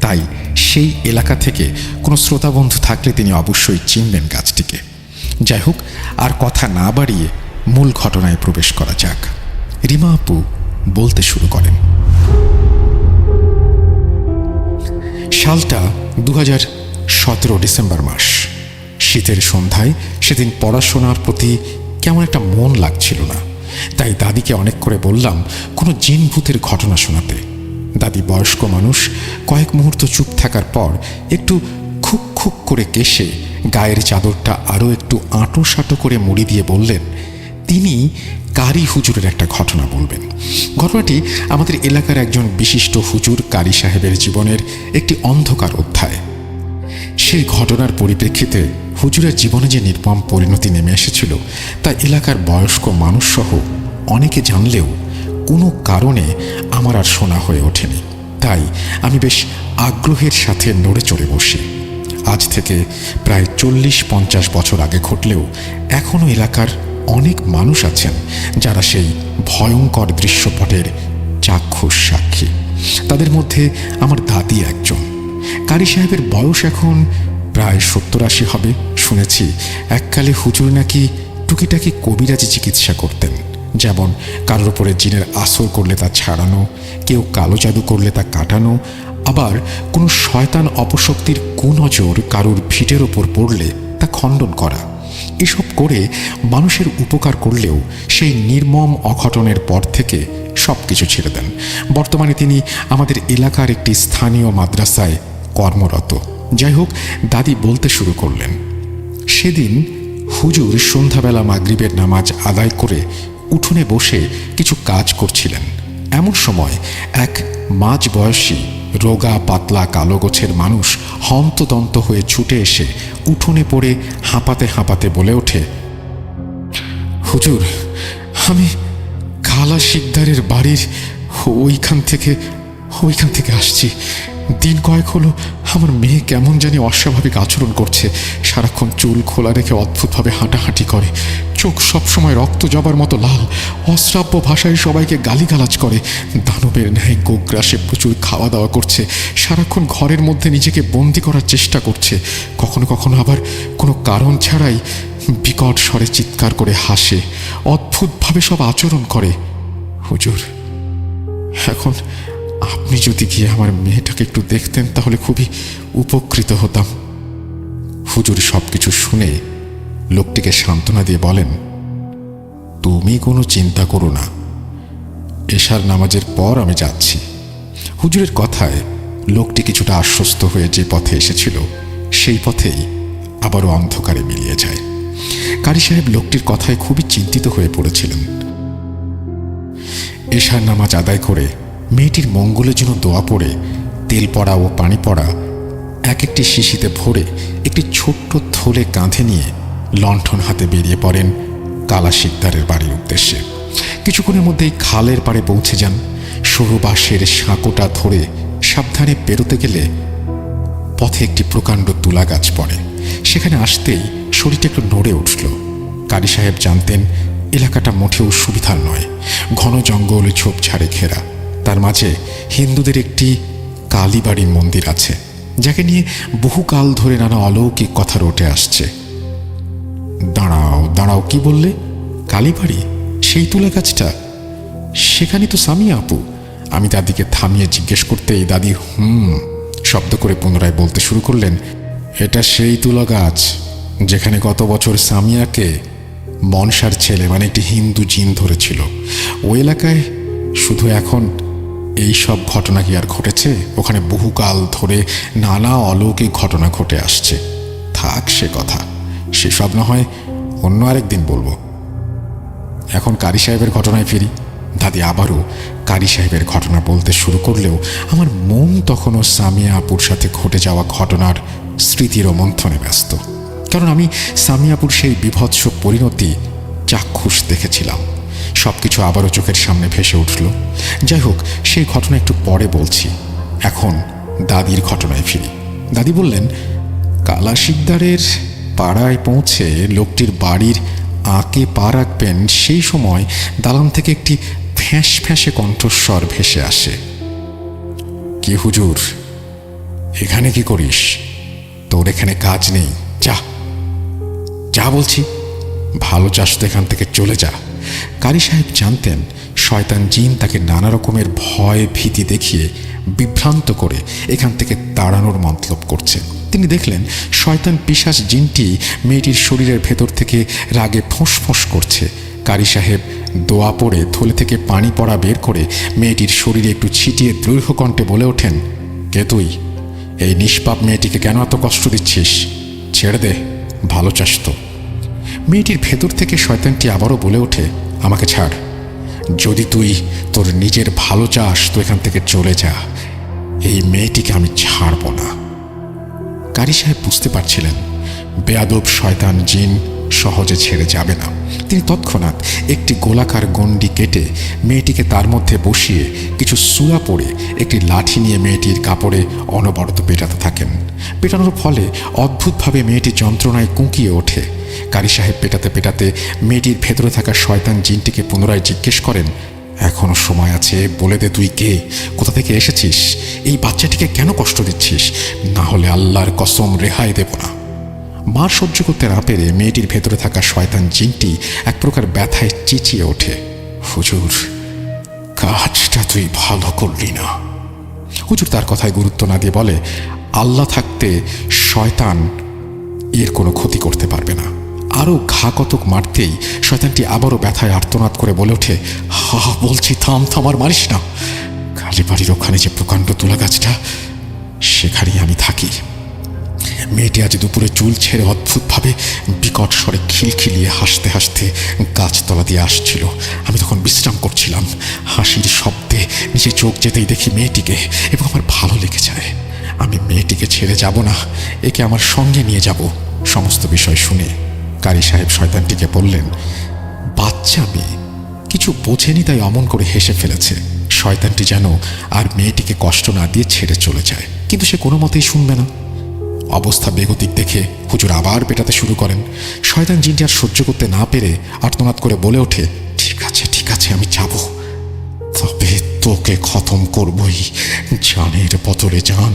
তাই সেই এলাকা থেকে কোনো শ্রোতা বন্ধু থাকলে তিনি অবশ্যই চিনবেন গাছটিকে। যাই হোক, আর কথা না বাড়িয়ে মূল ঘটনায় প্রবেশ করা যাক। রিমা আপু বলতে শুরু করেন। সালটা 2017 ডিসেম্বর মাস। শীতের সন্ধ্যায় সেদিন পড়াশোনার প্রতি কেমন একটা মন লাগছিল না, তাই দাদিকে অনেক করে বললাম কোনো জিন ভূতের ঘটনা শোনাতে। দাদি বয়স্ক মানুষ, কয়েক মুহূর্ত চুপ থাকার পর একটু খুক খুক করে কেশে গায়ের চাদরটা আরও একটু আঁটো সাঁটো করে মুড়ি দিয়ে বললেন তিনি কারি হুজুরের একটা ঘটনা বলবেন। ঘটনাটি আমাদের এলাকার একজন বিশিষ্ট হুজুর কারি সাহেবের জীবনের একটি অন্ধকার অধ্যায়। সেই ঘটনার পরিপ্রেক্ষিতে হুজুরের জীবনে যে নির্মম পরিণতি নেমে এসেছিল তা এলাকার বয়স্ক মানুষসহ অনেকে জানলেও কোনো কারণে আমার আর শোনা হয়ে ওঠেনি। তাই আমি বেশ আগ্রহের সাথে নড়ে চড়ে বসি। আজ থেকে প্রায় 40-50 বছর আগে ঘটলেও এখনও এলাকার অনেক মানুষ আছেন যারা সেই ভয়ঙ্কর দৃশ্যপটের চাক্ষুষ সাক্ষী। তাদের মধ্যে আমার দাদি একজন। কারি সাহেবের বয়স এখন প্রায় 70-80 হবে। শুনেছি এককালে হুজুর নাকি টুকিটাকি কবিরাজি চিকিৎসা করতেন, যেমন কারোর উপরে জিনের আসর করলে তা ছাড়ানো, কেউ কালো জাদু করলে তা কাটানো, আবার কোনো শয়তান অপশক্তির কুনজর কারোর ভিটের ওপর পড়লে তা খণ্ডন করা। এসব করে মানুষের উপকার করলেও সেই নির্মম অঘটনের পর থেকে সব কিছু ছেড়ে দেন। বর্তমানে তিনি আমাদের এলাকার একটি স্থানীয় মাদ্রাসায় কর্মরত। যাই হোক, দাদি বলতে শুরু করলেন, সেদিন হুজুর সন্ধ্যাবেলা মাগরিবের নামাজ আদায় করে উঠোনে বসে কিছু কাজ করছিলেন। এমন সময় এক মাঝবয়সী রোগা পাতলা কালো গোছের মানুষ হন্তদন্ত হয়ে ছুটে এসে উঠোনে পড়ে হাঁপাতে হাঁপাতে বলে ওঠে, হুজুর, আমি কালা শিকদারের বাড়ির ওইখান থেকে আসছি। দিন কয়েক হলো আমার মেয়ে কেমন জানি অস্বাভাবিক আচরণ করছে। সারাক্ষণ চুল খোলা রেখে অদ্ভুতভাবে হাঁটাহাঁটি করে, চোখ সবসময় রক্ত জবার মতো লাল, অশ্রাব্য ভাষায় সবাইকে গালিগালাজ করে, দানবের ন্যায় গোগ্রাসে প্রচুর খাওয়া দাওয়া করছে, সারাক্ষণ ঘরের মধ্যে নিজেকে বন্দি করার চেষ্টা করছে, কখনো কখনো আবার কোনো কারণ ছাড়াই বিকট স্বরে চিৎকার করে হাসে, অদ্ভুতভাবে সব আচরণ করে। হুজুর, এখন আপনি যদি গিয়ে আমার মেয়েটাকে একটু দেখতেন তাহলে খুবই উপকৃত হতাম। হুজুর সবকিছু শুনে লোকটিকে সান্ত্বনা দিয়ে বলেন, তুমি কোনো চিন্তা করো না, এশার নামাজের পর আমি যাচ্ছি। হুজুরের কথায় লোকটি কিছুটা আশ্বস্ত হয়ে যে পথে এসেছিল সেই পথেই আবারও অন্ধকারে মিলিয়ে যায়। কারি সাহেব লোকটির কথায় খুবই চিন্তিত হয়ে পড়েছিলেন। এশার নামাজ আদায় করে মেয়েটির মঙ্গলের জন্য দোয়া পড়ে তেল পড়া ও পানি পড়া এক একটি শিশিতে ভরে একটি ছোট্ট থলে কাঁধে নিয়ে লণ্ঠন হাতে বেরিয়ে পড়েন কালা শিকদারের বাড়ির উদ্দেশ্যে। কিছুক্ষণের মধ্যেই খালের পাড়ে পৌঁছে যান। সরু বাঁশের সাঁকোটা ধরে সাবধানে পেরোতে গেলে পথে একটি প্রকাণ্ড তুলা গাছ পড়ে। সেখানে আসতেই শরীরটা একটু নড়ে উঠল। কারি সাহেব জানতেন এলাকাটা মোটেও সুবিধার নয়, ঘন জঙ্গল ঝোপঝাড়ে ঘেরা। তার মাঝে হিন্দুদের একটি কালীবাড়ির মন্দির আছে, যাকে নিয়ে বহুকাল ধরে নানা অলৌকিক কথা রটে আসছে। দাঁড়াও দাঁড়াও, কি বললে? কালীবাড়ি? সেই তুলা গাছটা? সেখানে তো সামিয়া আপু। আমি দাদিকে থামিয়ে জিজ্ঞেস করতেই দাদি শব্দ করে পুনরায় বলতে শুরু করলেন, এটা সেই তুলা গাছ যেখানে গত বছর সামিয়াকে মনসার ছেলে মানে একটি হিন্দু জিন ধরেছিল। ওই এলাকায় শুধু এখন এই সব ঘটনা কি আর ঘটেছে? ওখানে বহুকাল ধরে নানা অলৌকিক ঘটনা ঘটে আসছে। থাক সে কথা, সেসব না হয় অন্য আরেকদিন বলবো। এখন কারি সাহেবের ঘটনায় ফিরি। দাদি আবারও কারি সাহেবের ঘটনা বলতে শুরু করলেও আমার মন তখনও সামিয়া আপুর সাথে ঘটে যাওয়া ঘটনার স্মৃতির মন্থনে ব্যস্ত। কারণ আমি সামিয়াপুর সেই বীভৎস পরিণতি চাক্ষুষ দেখেছিলাম। সবকিছু আবারও চোখের সামনে ভেসে উঠল। যাই হোক, সেই ঘটনা একটু পরে বলছি। এখন দাদির ঘটনায় ফিরি। দাদি বললেন, কালা শিকদারের পাড়ায় পৌঁছে লোকটির বাড়ির আঁকে পা রাখবেন সেই সময় দালান থেকে একটি ফ্যাঁস ফ্যাঁসে কণ্ঠস্বর ভেসে আসে, কি হুজুর, এখানে কি করিস? তোর এখানে কাজ নেই, যা যা বলছি, ভালো চাস তো এখান থেকে চলে যা। কারি সাহেব জানতেন শয়তান জিন তাকে নানা রকমের ভয় ভীতি দেখিয়ে বিভ্রান্ত করে এখান থেকে তাড়ানোর মতলব করছে। তিনি দেখলেন শয়তান পিশাচ জিনটি মেয়েটির শরীরের ভেতর থেকে রাগে ফোঁস করছে। কারি সাহেব দোয়া পড়ে থলে থেকে পানি পড়া বের করে মেয়েটির শরীরে একটু ছিটিয়ে দৃঢ় কণ্ঠে বলে ওঠেন, কে তুই? এই নিষ্পাপ মেয়েটিকে কেন এত কষ্ট দিচ্ছিস? ছেড়ে দে, ভালো চাস তো। মেয়েটির ভেতর থেকে শয়তানটি আবারও বলে ওঠে, আমাকে ছাড়, যদি তুই তোর নিজের ভালো চাস তো এখান থেকে চলে যা, এই মেয়েটিকে আমি ছাড়ব না। কারি সাহেব বুঝতে পারছিলেন বেয়াদব শয়তান জিন সহজে ছেড়ে যাবে না। তিনি তৎক্ষণাৎ একটি গোলাকার গণ্ডি কেটে মেয়েটিকে তার মধ্যে বসিয়ে কিছু সূরা পড়ে একটি লাঠি নিয়ে মেয়েটির কাপড়ে অনবরত পেটাতে থাকেন। পেটানোর ফলে অদ্ভুতভাবে মেয়েটি যন্ত্রণায় কুঁকিয়ে ওঠে। কারি সাহেব পেটাতে পেটাতে মেয়েটির ভেতরে থাকা শয়তান জিনটিকে পুনরায় জিজ্ঞেস করেন, এখনো সময় আছে, বলে দে তুই কে, কোথা থেকে এসেছিস, এই বাচ্চাটিকে কেন কষ্ট দিচ্ছিস, না হলে আল্লাহর কসম রেহাই দেব না। মার সহ্য করতে না পেরে মেয়েটির ভেতরে থাকা শয়তান জিনটি এক প্রকার ব্যথায় চেঁচিয়ে ওঠে, হুজুর, কাজটা তুই ভালো করলি না। হুজুর তার কথায় গুরুত্ব না দিয়ে বলে, আল্লাহ থাকতে শয়তান এর কোনো ক্ষতি করতে পারবে না। আরও ঘা কতক মারতেই শয়তানটি আবারও ব্যথায় আর্তনাদ করে বলে ওঠে, হা বলছি থাম থাম, আর মারিস না। কালীবাড়ির ওখানে যে প্রকাণ্ড তুলা গাছটা, সেখানেই আমি থাকি। মেয়েটি আজ দুপুরে চুল ছেড়ে অদ্ভুতভাবে বিকট স্বরে খিলখিলিয়ে হাসতে হাসতে গাছতলা দিয়ে আসছিল। আমি তখন বিশ্রাম করছিলাম। হাসির শব্দে নিচে চোখ যেতেই দেখি মেয়েটিকে, এবং আমার ভালো লেগে যায়। আমি মেয়েটিকে ছেড়ে যাব না, একে আমার সঙ্গে নিয়ে যাব। সমস্ত বিষয় শুনে কারি সাহেব শয়তানটিকে বললেন, বাচ্চা মেয়ে কিছু বোঝেনি তাই অমন করে হেসে ফেলেছে। শয়তানটি যেন আর মেয়েটিকে কষ্ট না দিয়ে ছেড়ে চলে যায়, কিন্তু সে কোনো মতেই শুনবে না। অবস্থা বেগতিক দেখে হুজুর আবার পেটাতে শুরু করেন। শয়তান জিনটি আর সহ্য করতে না পেরে আর্তনাদ করে বলে ওঠে, ঠিক আছে ঠিক আছে, আমি যাব, তবে তোকে খতম করবই, জানের বদলে জান।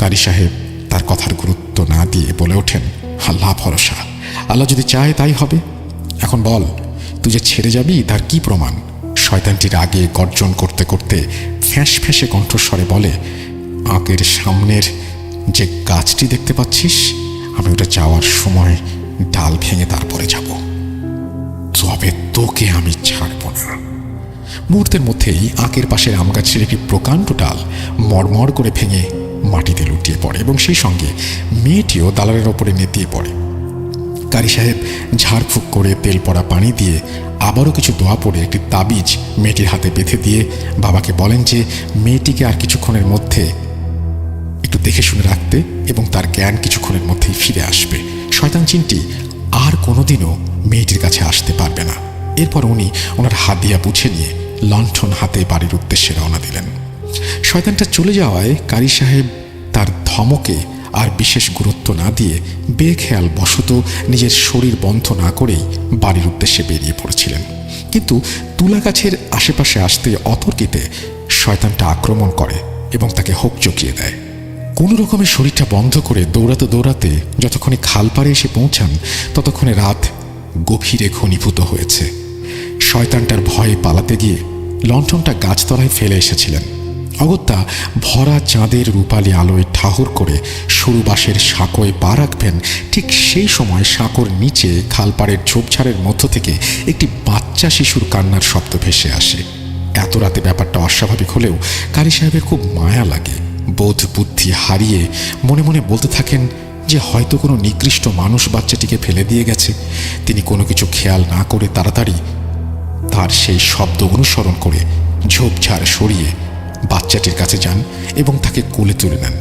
কারি সাহেব তার কথার গুরুত্ব না দিয়ে বলে ওঠেন, আল্লাহ ভরসা, আল্লাহ যদি চায় তাই হবে। এখন বল, তুই যে ছেড়ে যাবি তার কি প্রমাণ? শয়তানটির আগে গর্জন করতে করতে ফ্যাঁস ফ্যাঁসে কণ্ঠস্বরে বলে, আঁকের সামনের যে গাছটি দেখতে পাচ্ছিস, আমি ওটা যাওয়ার সময় ডাল ভেঙে তারপরে যাব, তবে তোকে আমি ছাড়ব না। মুহূর্তের মধ্যেই আঁকের পাশের আম গাছের একটি প্রকাণ্ড ডাল মড়মড় করে ভেঙে মাটিতে লুটিয়ে পড়ে, এবং সেই সঙ্গে মেয়েটিও দালানের ওপরে নেতিয়ে পড়ে। কারি সাহেব ঝাড়ফুঁক করে তেল পড়া পানি দিয়ে আবারও কিছু দোয়া পড়ে একটি তাবিজ মেয়েটির হাতে বেঁধে দিয়ে বাবাকে বলেন যে মেয়েটিকে আর কিছুক্ষণের মধ্যে একটু দেখে শুনে রাখতে, এবং তার জ্ঞান কিছুক্ষণের মধ্যেই ফিরে আসবে। শয়তান জিনটি আর কোনোদিনও মেয়েটির কাছে আসতে পারবে না। এরপর উনি ওনার হাদিয়া বুঝে নিয়ে লণ্ঠন হাতে বাড়ির উদ্দেশ্যে রওনা দিলেন। শয়তানটা চলে যাওয়ায় কারি সাহেব তার ধমকে আর বিশেষ গুরুত্ব না দিয়ে বেখেয়াল বশত নিজের শরীর বন্ধ না করেই বাড়ির উদ্দেশ্যে বেরিয়ে পড়েছিলেন। কিন্তু তুলা গাছের আশেপাশে আসতে অতর্কিতে শয়তানটা আক্রমণ করে এবং তাকে হোক চকিয়ে দেয়। কোনো রকমে শরীরটা বন্ধ করে দৌড়াতে দৌড়াতে যতক্ষণে খাল পাড়ে এসে পৌঁছান, ততক্ষণে রাত গভীরে ঘনীভূত হয়েছে। শয়তানটার ভয়ে পালাতে গিয়ে লণ্ঠনটা গাছতলায় ফেলে এসেছিলেন। অগত্যা ভরা চাঁদের রূপালী আলোয় ঠাহর করে সরু বাঁশের সাঁকোয় পা রাখবেন, ঠিক সেই সময় সাঁকোর নিচে খালপাড়ের ঝোপঝাড়ের মধ্য থেকে একটি বাচ্চা শিশুর কান্নার শব্দ ভেসে আসে। এত রাতে ব্যাপারটা অস্বাভাবিক হলেও কারি সাহেবের খুব মায়া লাগে। বোধ বুদ্ধি হারিয়ে মনে মনে বলতে থাকেন যে হয়তো কোনো নিকৃষ্ট মানুষ বাচ্চাটিকে ফেলে দিয়ে গেছে। তিনি কোনো কিছু খেয়াল না করে তাড়াতাড়ি তার সেই শব্দ অনুসরণ করে ঝোপঝাড় সরিয়ে বাচ্চাটির কাছে যান এবং তাকে কোলে তুলে নেন।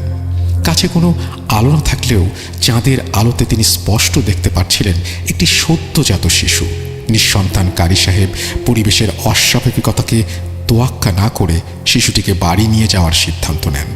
কাছে কোনো আলো না থাকলেও চাঁদের আলোতে তিনি স্পষ্ট দেখতে পাচ্ছিলেন একটি সদ্যজাত শিশু। নিঃসন্তান কারি সাহেব পরিবেশের অস্বাভাবিকতাকে তোয়াক্কা না করে শিশুটিকে বাড়ি নিয়ে যাওয়ার সিদ্ধান্ত নেন।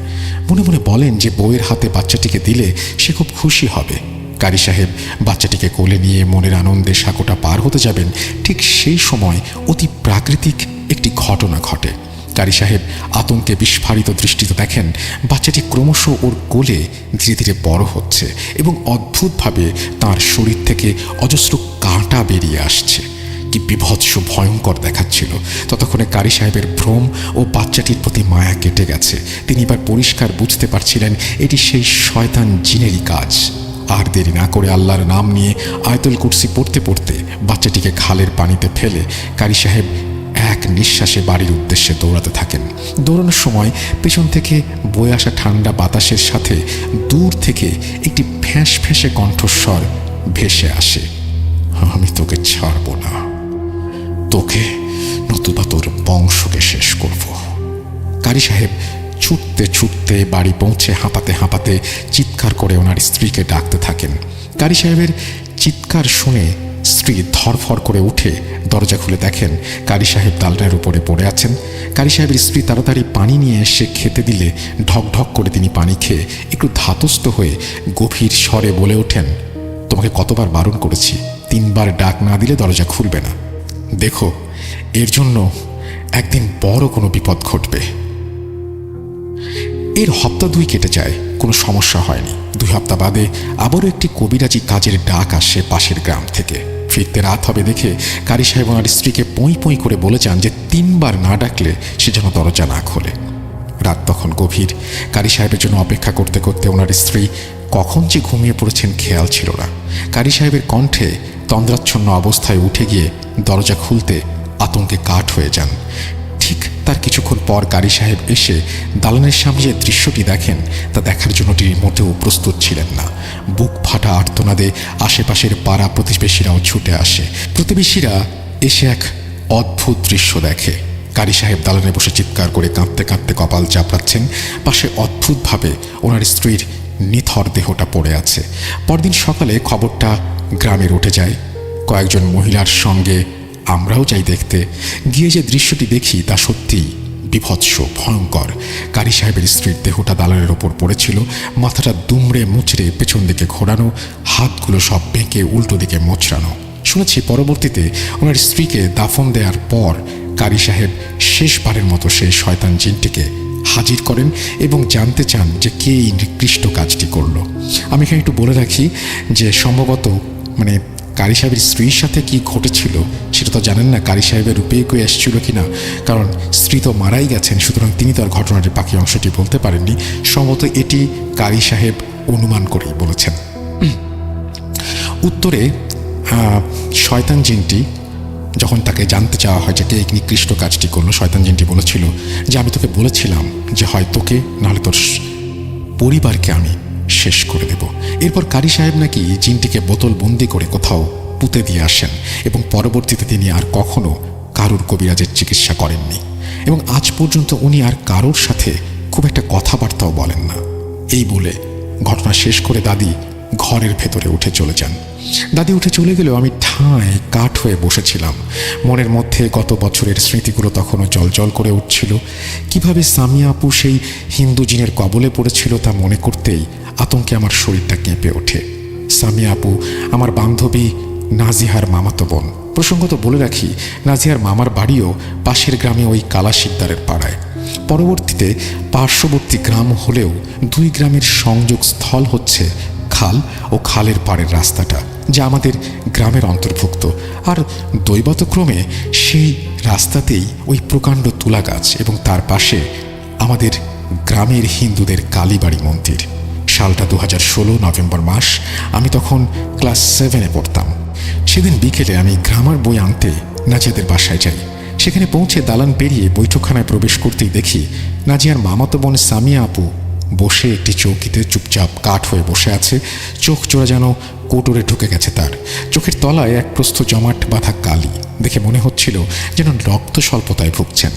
মনে মনে বলেন যে বউয়ের হাতে বাচ্চাটিকে দিলে সে খুব খুশি হবে। কারি সাহেব বাচ্চাটিকে কোলে নিয়ে মনের আনন্দে সাঁকোটা পার হতে যাবেন, ঠিক সেই সময় অতি প্রাকৃতিক একটি ঘটনা ঘটে। কারি সাহেব আতঙ্কে বিস্ফারিত দৃষ্টিতে দেখেন বাচ্চাটি ক্রমশ ওর কোলে ধীরে ধীরে বড় হচ্ছে এবং অদ্ভুতভাবে তার শরীর থেকে অজস্র কাঁটা বেরিয়ে আসছে। কি বিভৎস ভয়ঙ্কর দেখাচ্ছিল। ততক্ষণে কারি সাহেবের ভ্রম ও বাচ্চাটির প্রতি মায়া কেটে গেছে। তিনি এবার পরিষ্কার বুঝতে পারছিলেন এটি সেই শয়তান জিনেরই কাজ। আর দেরি না করে আল্লাহর নাম নিয়ে আয়াতুল কুরসি পড়তে পড়তে বাচ্চাটিকে খালের পানিতে ফেলে কারি সাহেব এক নিঃশ্বাসে বাড়ির উদ্দেশ্যে দৌড়াতে থাকেন। দৌড়ানোর সময় পেছন থেকে বয়ে আসা ঠান্ডা বাতাসের সাথে দূর থেকে একটি ফ্যাঁস ফ্যাঁসে কণ্ঠস্বর ভেসে আসে, আমি তোকে ছাড়ব না, তোকে নতুবা তোর বংশকে শেষ করব। কারি সাহেব ছুটতে ছুটতে বাড়ি পৌঁছে হাঁপাতে হাঁপাতে চিৎকার করে ওনার স্ত্রীকে ডাকতে থাকেন। কারি সাহেবের চিৎকার শুনে স্ত্রী ধরফর করে উঠে দরজা খুলে দেখেন কারি সাহেব দালানের উপরে পড়ে আছেন। কারি সাহেবের স্ত্রী তাড়াতাড়ি পানি নিয়ে এসে খেতে দিলে ঢক ঢক করে তিনি পানি খেয়ে একটু ধাতস্থ হয়ে গভীর স্বরে বলে ওঠেন, তোমাকে কতবার বারণ করেছি, 3 বার ডাক না দিলে দরজা খুলবে না। দেখো, এর জন্য একদিন বড় কোনো বিপদ ঘটবে। এর হপ্তা 2 কেটে যায়, কোনো সমস্যা হয়নি। 2 সপ্তাহ বাদে আবারও একটি কবিরাজি কাজের ডাক আসে পাশের গ্রাম থেকে। ফিরতে রাত হবে দেখে কারি সাহেব ওনার স্ত্রীকে পঁই পঁই করে বলে যান যে 3 বার না ডাকলে সে যেন দরজা না খোলে। রাত তখন গভীর। কারি সাহেবের জন্য অপেক্ষা করতে করতে ওনার স্ত্রী কখন যে ঘুমিয়ে পড়েছেন খেয়াল ছিল না। কারি সাহেবের কণ্ঠে তন্দ্রাচ্ছন্ন অবস্থায় উঠে গিয়ে দরজা খুলতে আতঙ্কে কাঠ হয়ে যান। ঠিক তার কিছুক্ষণ পর কারি সাহেব এসে দালানের সামনে যে দৃশ্যটি দেখেন তা দেখার জন্য তিনি মোটেও প্রস্তুত ছিলেন না। বুক ফাটা আর্তনাদে আশেপাশের পাড়া প্রতিবেশীরাও ছুটে আসে। প্রতিবেশীরা এসে এক অদ্ভুত দৃশ্য দেখে। কারি সাহেব দালানে বসে চিৎকার করে কাঁদতে কাঁদতে কপাল চাপড়াচ্ছেন। পাশে অদ্ভুতভাবে ওনার স্ত্রীর নিথর দেহটা পড়ে আছে। পরদিন সকালে খবরটা গ্রামে উঠে যায়। কয়েকজন মহিলার সঙ্গে আমরাও যাই দেখতে। গিয়ে যে দৃশ্যটি দেখি তা সত্যিই বিভৎস, ভয়ঙ্কর। কারি সাহেবের স্ত্রীর দেহটা দালানের ওপর পড়েছিল, মাথাটা দুমড়ে মুচড়ে পেছন দিকে ঘোরানো, হাতগুলো সব বেঁকে উল্টো দিকে মোচড়ানো। শুনেছি পরবর্তীতে ওনার স্ত্রীকে দাফন দেওয়ার পর কারি সাহেব শেষবারের মতো সেই শয়তান জিনটিকে হাজির করেন এবং জানতে চান যে কে এই নিকৃষ্ট কাজটি করলো। আমি এখানে একটু বলে রাখি যে সম্ভবত কারি সাহেবের স্ত্রীর সাথে কি ঘটেছিল সেটা তো জানেন না, কারি সাহেবের রূপে কেউ এসেছিল কিনা, কারণ স্ত্রী তো মারাই গেছেন, সুতরাং তিনি তো আর ঘটনাটির বাকি অংশটি বলতে পারেননি। সম্ভবত এটি কারি সাহেব অনুমান করেই বলেছেন। উত্তরে শয়তান জিনটি যখন তাকে জানতে চাওয়া হয় যে কে এই নিকৃষ্ট কাজটি করলো, শয়তান জিনটি বলেছিল যে আমি তোকে বলেছিলাম যে হয় তোকে নাহলে তোর পরিবারকে আমি শেষ করে দেব। এরপর কারি সাহেব নাকি জিনটিকে বোতল বন্দি করে কোথাও পুঁতে দিয়ে আসেন এবং পরবর্তীতে তিনি আর কখনো কারুর কবিরাজের চিকিৎসা করেননি এবং আজ পর্যন্ত উনি আর কারোর সাথে খুব একটা কথাবার্তাও বলেন না। এই বলে ঘটনা শেষ করে দাদি ঘরের ভেতরে উঠে চলে যান। দাদি উঠে চলে গেলেও আমি ঠাঁই কাঠ হয়ে বসেছিলাম। মনের মধ্যে গত বছরের স্মৃতিগুলো তখনও জলজল করে উঠছিল। কিভাবে সামিয়া আপু সেই হিন্দু জিনের কবলে পড়েছিল তা মনে করতেই আতঙ্কে আমার শরীরটা কেঁপে ওঠে। সামিয়া আপু আমার বান্ধবী নাজিহার মামাতো বোন। প্রসঙ্গত বলে রাখি, নাজিহার মামার বাড়িও পাশের গ্রামে ওই কালা শিকদারের পাড়ায়। পরবর্তীতে পার্শ্ববর্তী গ্রাম হলেও 2 গ্রামের সংযোগ স্থল হচ্ছে খাল ও খালের পাড়ের রাস্তাটা, যা আমাদের গ্রামের অন্তর্ভুক্ত। আর দৈবতক্রমে সেই রাস্তাতেই ওই প্রকাণ্ড তুলা গাছ এবং তার পাশে আমাদের গ্রামের হিন্দুদের কালীবাড়ি মন্দির। সালটা 2016 নভেম্বর মাস। আমি তখন ক্লাস 7-এ পড়তাম। সেদিন বিকেলে আমি গ্রামার বই আনতে নাজিয়াদের বাসায় যাই। সেখানে পৌঁছে দালান পেরিয়ে বৈঠকখানায় প্রবেশ করতেই দেখি নাজিয়ার মামাতো বোন সামিয়া আপু বসে একটি চৌকিতে চুপচাপ কাঠ হয়ে বসে আছে। চোখ জোড়া যেন কোটরে ঢুকে গেছে তার। চোখের তলায় এক প্রস্থ জমাট বাঁধা কালি। দেখে মনে হচ্ছিল যেন রক্ত স্বল্পতায় ভুগছেন।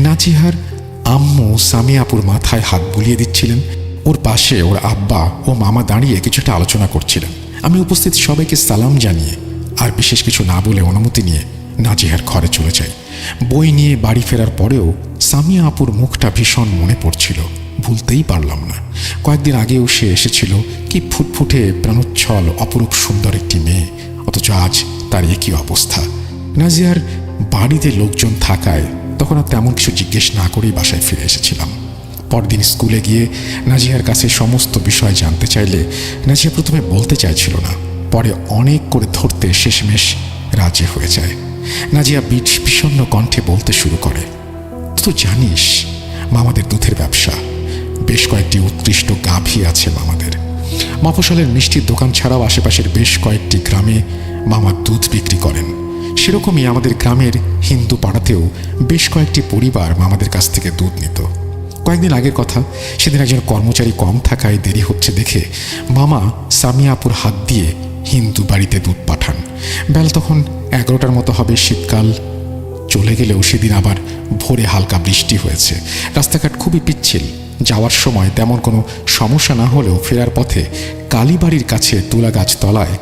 নাজিহার আম্মু সামিয়া আপুর মাথায় হাত বুলিয়ে দিচ্ছিলেন। ওর পাশে ওর আব্বা ও মামা দাঁড়িয়ে কিছুটা আলোচনা করছিলেন। আমি উপস্থিত সবাইকে সালাম জানিয়ে আর বিশেষ কিছু না বলে অনুমতি নিয়ে নাজিহার ঘরে চলে যাই। বই নিয়ে বাড়ি ফেরার পরেও সামিয়া আপুর মুখটা ভীষণ মনে পড়ছিল, ভুলতেই পারলাম না। কয়েকদিন আগেও সে এসেছিল, কি ফুটফুটে প্রাণোচ্ছল অপরূপ সুন্দর একটি মেয়ে, অথচ আজ তার একই অবস্থা। নাজিয়ার বাড়িতে লোকজন থাকায় তখন আর তেমন কিছু জিজ্ঞেস না করেই বাসায় ফিরে এসেছিলাম। পরদিন স্কুলে গিয়ে নাজিয়ার কাছে সমস্ত বিষয় জানতে চাইলে নাজিয়া প্রথমে বলতে চাইছিল না, পরে অনেক করে ধরতে শেষমেশ রাজি হয়ে যায়। নাজিয়া বিষণ্ণ কণ্ঠে বলতে শুরু করে, তুই তো জানিস মামাদের দুধের ব্যবসা, বেশ কয়েকটি উৎকৃষ্ট গাভী আছে মামাদের। মফস্বলের মিষ্টির দোকান ছাড়াও আশেপাশের বেশ কয়েকটি গ্রামে মামা দুধ বিক্রি করেন। সেরকমই আমাদের গ্রামের হিন্দু পাড়াতেও বেশ কয়েকটি পরিবার মামাদের কাছ থেকে দুধ নিত। কয়েকদিন আগের কথা, সেদিন একজন কর্মচারী কম থাকায় দেরি হচ্ছে দেখে মামা সামিয়া আপুর হাত দিয়ে হিন্দু বাড়িতে দুধ পাঠান। বেলা তখন 11টার মতো হবে। শীতকাল চলে গেলেও সেদিন আবার ভোরে হালকা বৃষ্টি হয়েছে। রাস্তাঘাট খুবই পিচ্ছিল। যাওয়ার সময় তেমন কোনো সমস্যা না হলেও ফেরার পথে কালীবাড়ির কাছে তুলা গাছ তলায়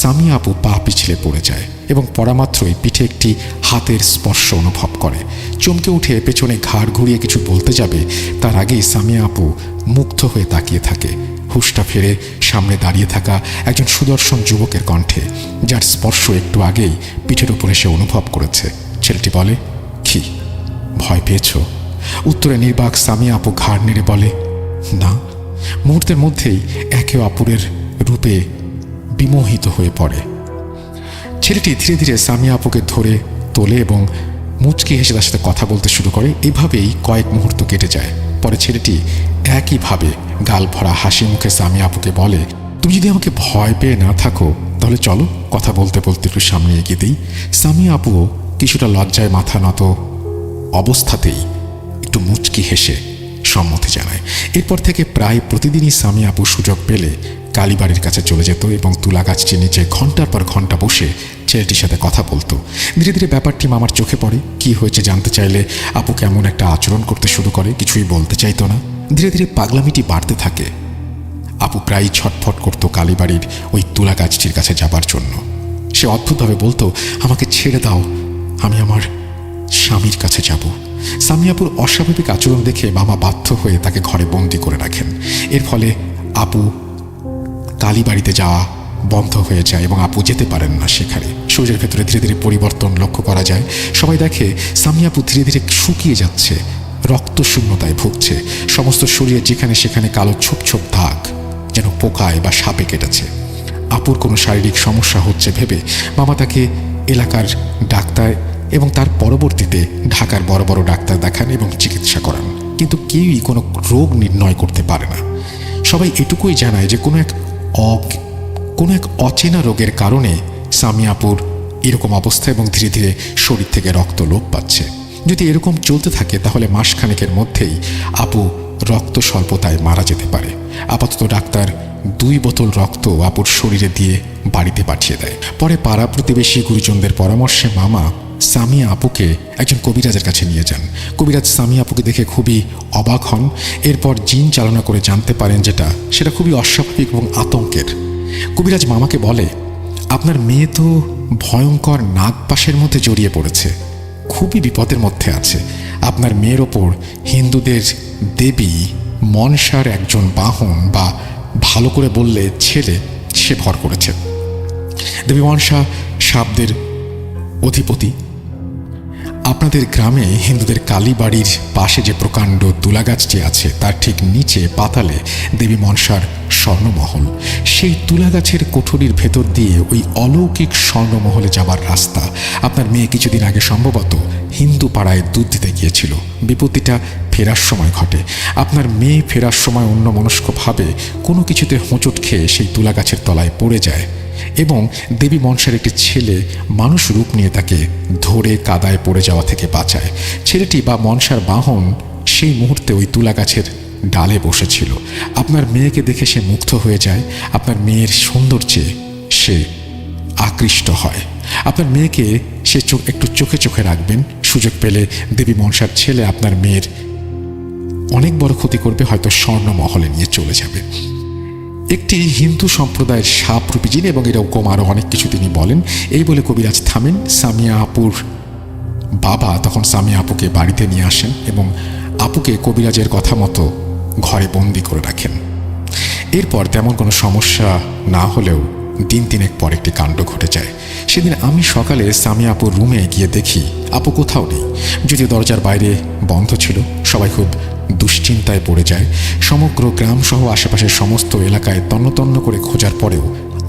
সামিয়া আপু পা পিছলে পড়ে যায় এবং পড়ামাত্রই পিঠে একটি হাতের স্পর্শ অনুভব করে। চমকে উঠে পেছনে ঘাড় ঘুরিয়ে কিছু বলতে যাবে, তার আগেই সামিয়া আপু মুগ্ধ হয়ে তাকিয়ে থাকে। হুঁশটা ফেরে সামনে দাঁড়িয়ে থাকা একজন সুদর্শন যুবকের কণ্ঠে, যার স্পর্শ একটু আগেই পিঠের উপরে সে অনুভব করেছে। ছেলেটি বলে, কি ভয় পেয়েছ? উত্তরে নির্বাক সামিয়া আপু ঘাড় নেড়ে বলে, না। মুহূর্তের মধ্যেই একে অপরের রূপে বিমোহিত হয়ে পড়ে। ছেলেটি ধীরে ধীরে সামিয়া আপুকে ধরে তোলে এবং মুচকি হেসে তার সাথে কথা বলতে শুরু করে। এভাবেই কয়েক মুহূর্ত কেটে যায়। পরে ছেলেটি একইভাবে গাল ভরা হাসি মুখে সামিয়া আপুকে বলে, তুমি যদি আমাকে ভয় পেয়ে না থাকো তাহলে চলো কথা বলতে বলতে একটু সামনে এগিয়ে দিই। সামিয়া আপুও কিছুটা লজ্জায় মাথা নত অবস্থাতেই একটু মুচকি হেসে সম্মতি জানায়। এরপর থেকে প্রায় প্রতিদিনই সামিয়া আপু সুযোগ পেলে কালীবাড়ির কাছে চলে যেত এবং তুলা গাছটির নিচে ঘন্টার পর ঘন্টা বসে ছেলেটির সাথে কথা বলতো। ধীরে ধীরে ব্যাপারটি মামার চোখে পড়ে। কি হয়েছে জানতে চাইলে আপু কেমন একটা আচরণ করতে শুরু করে, কিছুই বলতে চাইতো না। ধীরে ধীরে পাগলামিটি বাড়তে থাকে। আপু প্রায়ই ছটফট করতো কালীবাড়ির ওই তুলা গাছটির কাছে যাবার জন্য। সে অদ্ভুতভাবে বলতো, আমাকে ছেড়ে দাও, আমি আমার স্বামীর কাছে যাব। সামিয়াপুর অস্বাভাবিক আচরণ দেখে মামা বাধ্য হয়ে তাকে ঘরে বন্দি করে রাখেন। এর ফলে আপু কালীবাড়িতে যাওয়া বন্ধ হয়ে যায় এবং আপু যেতে পারেন না সেখানে। সূর্যের ভেতরে ধীরে ধীরে পরিবর্তন লক্ষ্য করা যায়। সবাই দেখে সামিয়াপু ধীরে ধীরে শুকিয়ে যাচ্ছে, রক্ত শূন্যতায় ভুগছে। সমস্ত শরীরে যেখানে সেখানে কালো ছোপ ছোপ দাগ, যেন পোকায় বা সাপে কেটেছে। আপুর কোনো শারীরিক সমস্যা হচ্ছে ভেবে মামা তাকে এলাকার ডাক্তার এবং তার পরবর্তীতে ঢাকার বড় বড় ডাক্তার দেখান এবং চিকিৎসা করান, কিন্তু কেউই কোনো রোগ নির্ণয় করতে পারে না। সবাই এটুকুই জানায় যে কোনো এক অচেনা রোগের কারণে সামিয়াপুর এরকম অবস্থা এবং ধীরে ধীরে শরীর থেকে রক্ত লোপ পাচ্ছে। যদি এরকম চলতে থাকে তাহলে মাসখানেকের মধ্যেই আপু রক্ত স্বল্পতায় মারা যেতে পারে। আপাতত ডাক্তার 2 বোতল রক্ত আপুর শরীরে দিয়ে বাড়িতে পাঠিয়ে দেয়। পরে পাড়া প্রতিবেশী গুরুজনদের পরামর্শে মামা সামিয়া আপুকে একজন কবিরাজের কাছে নিয়ে যান। কবিরাজ সামিয়া আপুকে দেখে খুবই অবাক হন। এরপর জিন চালনা করে জানতে পারেন সেটা খুবই অস্বাভাবিক এবং আতঙ্কের। কবিরাজ মামাকে বলে, আপনার মেয়ে তো ভয়ঙ্কর নাগপাশের মধ্যে জড়িয়ে পড়েছে, খুবই বিপদের মধ্যে আছে। আপনার মেয়ের ওপর হিন্দুদের দেবী মনসার একজন বাহন বা ভালো করে বললে ছেলে, সে ভর করেছে। দেবী মনসা সাপদের অধিপতি। আপনাদের গ্রামে হিন্দুদের কালীবাড়ির পাশে যে প্রকাণ্ড তুলা গাছটি আছে তার ঠিক নিচে পাতালে দেবী মনসার স্বর্ণমহল। সেই তুলা গাছের কোঠরির ভেতর দিয়ে ওই অলৌকিক স্বর্ণমহলে যাবার রাস্তা। আপনার মেয়ে কিছুদিন আগে সম্ভবত হিন্দু পাড়ায় দুধ দিতে গিয়েছিল। বিপত্তিটা ফেরার সময় ঘটে। আপনার মেয়ে ফেরার সময় অন্যমনস্কভাবে কোনো কিছুতে হোঁচট খেয়ে সেই তুলা গাছের তলায় পড়ে যায় এবং দেবী মনসার একটি ছেলে মানুষ রূপ নিয়ে তাকে ধরে কাদায় পড়ে যাওয়া থেকে বাঁচায়। ছেলেটি বা মনসার বাহন সেই মুহূর্তে ওই তুলা গাছের ডালে বসেছিল। আপনার মেয়েকে দেখে সে মুগ্ধ হয়ে যায়। আপনার মেয়ের সৌন্দর্যে সে আকৃষ্ট হয়। আপনার মেয়েকে সে একটু চোখে চোখে রাখবেন। সুযোগ পেলে দেবী মনসার ছেলে আপনার মেয়ের অনেক বড় ক্ষতি করবে, হয়তো স্বর্ণমহলে নিয়ে চলে যাবে। একটি হিন্দু সম্প্রদায়ের সাপরূপী জিন এবং এরকম আরও অনেক কিছু তিনি বলেন। এই বলে কবিরাজ থামেন। সামিয়া আপুর বাবা তখন সামিয়া আপুকে বাড়িতে নিয়ে আসেন এবং আপুকে কবিরাজের কথা মতো ঘরে বন্দি করে রাখেন। এরপর তেমন কোনো সমস্যা না হলেও দিন তিনেক পর একটি কাণ্ড ঘটে যায়। সেদিন আমি সকালে সামিয়া আপুর রুমে গিয়ে দেখি আপু কোথাও নেই। যদিও দরজার বাইরে বন্ধ ছিল, সবাই খুব দুশ্চিন্তায় পড়ে যায়। সমগ্র গ্রাম সহ আশেপাশের সমস্ত এলাকায় তন্ন করে খোঁজার পরেও